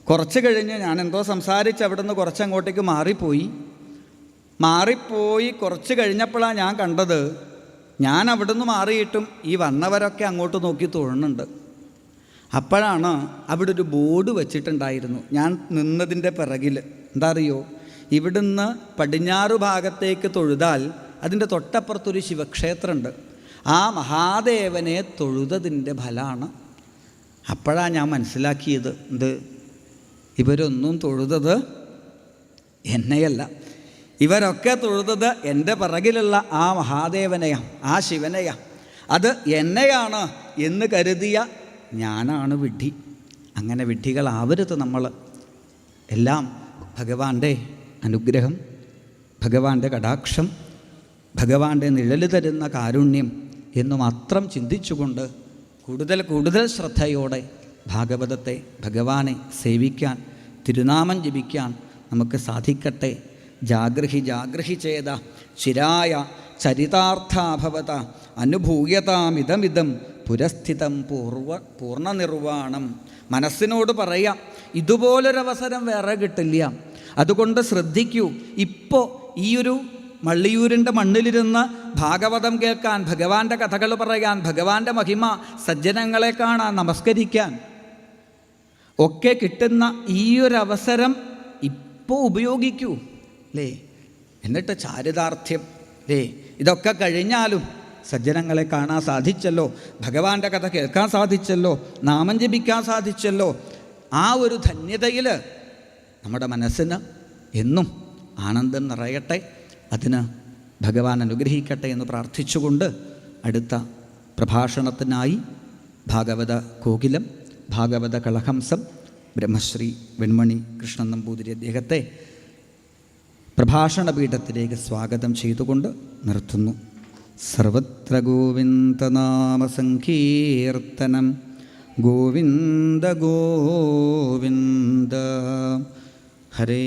Speaker 1: കുറച്ച് കഴിഞ്ഞ് ഞാൻ എന്തോ സംസാരിച്ച് അവിടെ നിന്ന് കുറച്ചങ്ങോട്ടേക്ക് മാറിപ്പോയി കുറച്ച് കഴിഞ്ഞപ്പോഴാണ് ഞാൻ കണ്ടത്, ഞാൻ അവിടെ നിന്ന് മാറിയിട്ടും ഈ വന്നവരൊക്കെ അങ്ങോട്ട് നോക്കി തൊഴുന്നുണ്ട്. അപ്പോഴാണ് അവിടെ ഒരു ബോർഡ് വച്ചിട്ടുണ്ടായിരുന്നു ഞാൻ നിന്നതിൻ്റെ പിറകിൽ. എന്താ അറിയോ, ഇവിടുന്ന് പടിഞ്ഞാറ് ഭാഗത്തേക്ക് തൊഴുതാൽ അതിൻ്റെ തൊട്ടപ്പുറത്തൊരു ശിവക്ഷേത്രമുണ്ട്. ആ മഹാദേവനെ തൊഴുതതിൻ്റെ ഫലമാണ്. അപ്പോഴാണ് ഞാൻ മനസ്സിലാക്കിയത്, ഇവരൊന്നും തൊഴുതത് എന്നെയല്ല, ഇവരൊക്കെ തൊഴുതത് എൻ്റെ പിറകിലുള്ള ആ മഹാദേവനെയാണ്, ആ ശിവനെയാണ്. അത് എന്നെയാണ് എന്ന് കരുതിയ ഞാനാണ് വിഡ്ഢി. അങ്ങനെ വിഡ്ഢികളാവരുത് നമ്മൾ. എല്ലാം ഭഗവാന്റെ അനുഗ്രഹം, ഭഗവാന്റെ കടാക്ഷം, ഭഗവാന്റെ നിഴൽ തരുന്ന കാരുണ്യം എന്ന് മാത്രം ചിന്തിച്ചുകൊണ്ട് കൂടുതൽ ശ്രദ്ധയോടെ ഭാഗവതത്തെ, ഭഗവാനെ സേവിക്കാൻ, തിരുനാമം ജപിക്കാൻ നമുക്ക് സാധിക്കട്ടെ. ജാഗൃഹി ചേത ചിരായ ചരിതാർത്ഥാഭവത അനുഭൂയതാമിതമിതം പുരസ്ഥിതം പൂർണ്ണനിർവാണം. മനസ്സിനോട് പറയാം, ഇതുപോലൊരവസരം വേറെ കിട്ടില്ല. അതുകൊണ്ട് ശ്രദ്ധിക്കൂ. ഇപ്പോൾ ഈയൊരു മള്ളിയൂരിൻ്റെ മണ്ണിലിരുന്ന് ഭാഗവതം കേൾക്കാൻ, ഭഗവാന്റെ കഥകൾ പറയാൻ, ഭഗവാന്റെ മഹിമ, സജ്ജനങ്ങളെ കാണാൻ, നമസ്കരിക്കാൻ ഒക്കെ കിട്ടുന്ന ഈയൊരവസരം ഇപ്പോൾ ഉപയോഗിക്കൂ അല്ലേ. എന്നിട്ട് ചാരിതാർത്ഥ്യം അല്ലേ, ഇതൊക്കെ കഴിഞ്ഞാലും സജ്ജനങ്ങളെ കാണാൻ സാധിച്ചല്ലോ, ഭഗവാന്റെ കഥ കേൾക്കാൻ സാധിച്ചല്ലോ, നാമം ജപിക്കാൻ സാധിച്ചല്ലോ. ആ ഒരു ധന്യതയിൽ നമ്മുടെ മനസ്സിന് എന്നും ആനന്ദം നിറയട്ടെ. അതിന് ഭഗവാൻ അനുഗ്രഹിക്കട്ടെ എന്ന് പ്രാർത്ഥിച്ചുകൊണ്ട് അടുത്ത പ്രഭാഷണത്തിനായി ഭാഗവത കോകിലം, ഭാഗവത കളഹംസം ബ്രഹ്മശ്രീ വെൺമണി കൃഷ്ണൻ നമ്പൂതിരി അദ്ദേഹത്തെ പ്രഭാഷണ പീഠത്തിലേക്ക് സ്വാഗതം ചെയ്തുകൊണ്ട് നിർത്തുന്നു. സർവത്ര ഗോവിന്ദനാമ സങ്കീർത്തനം. ഗോവിന്ദ ഗോവിന്ദ. ഹരേ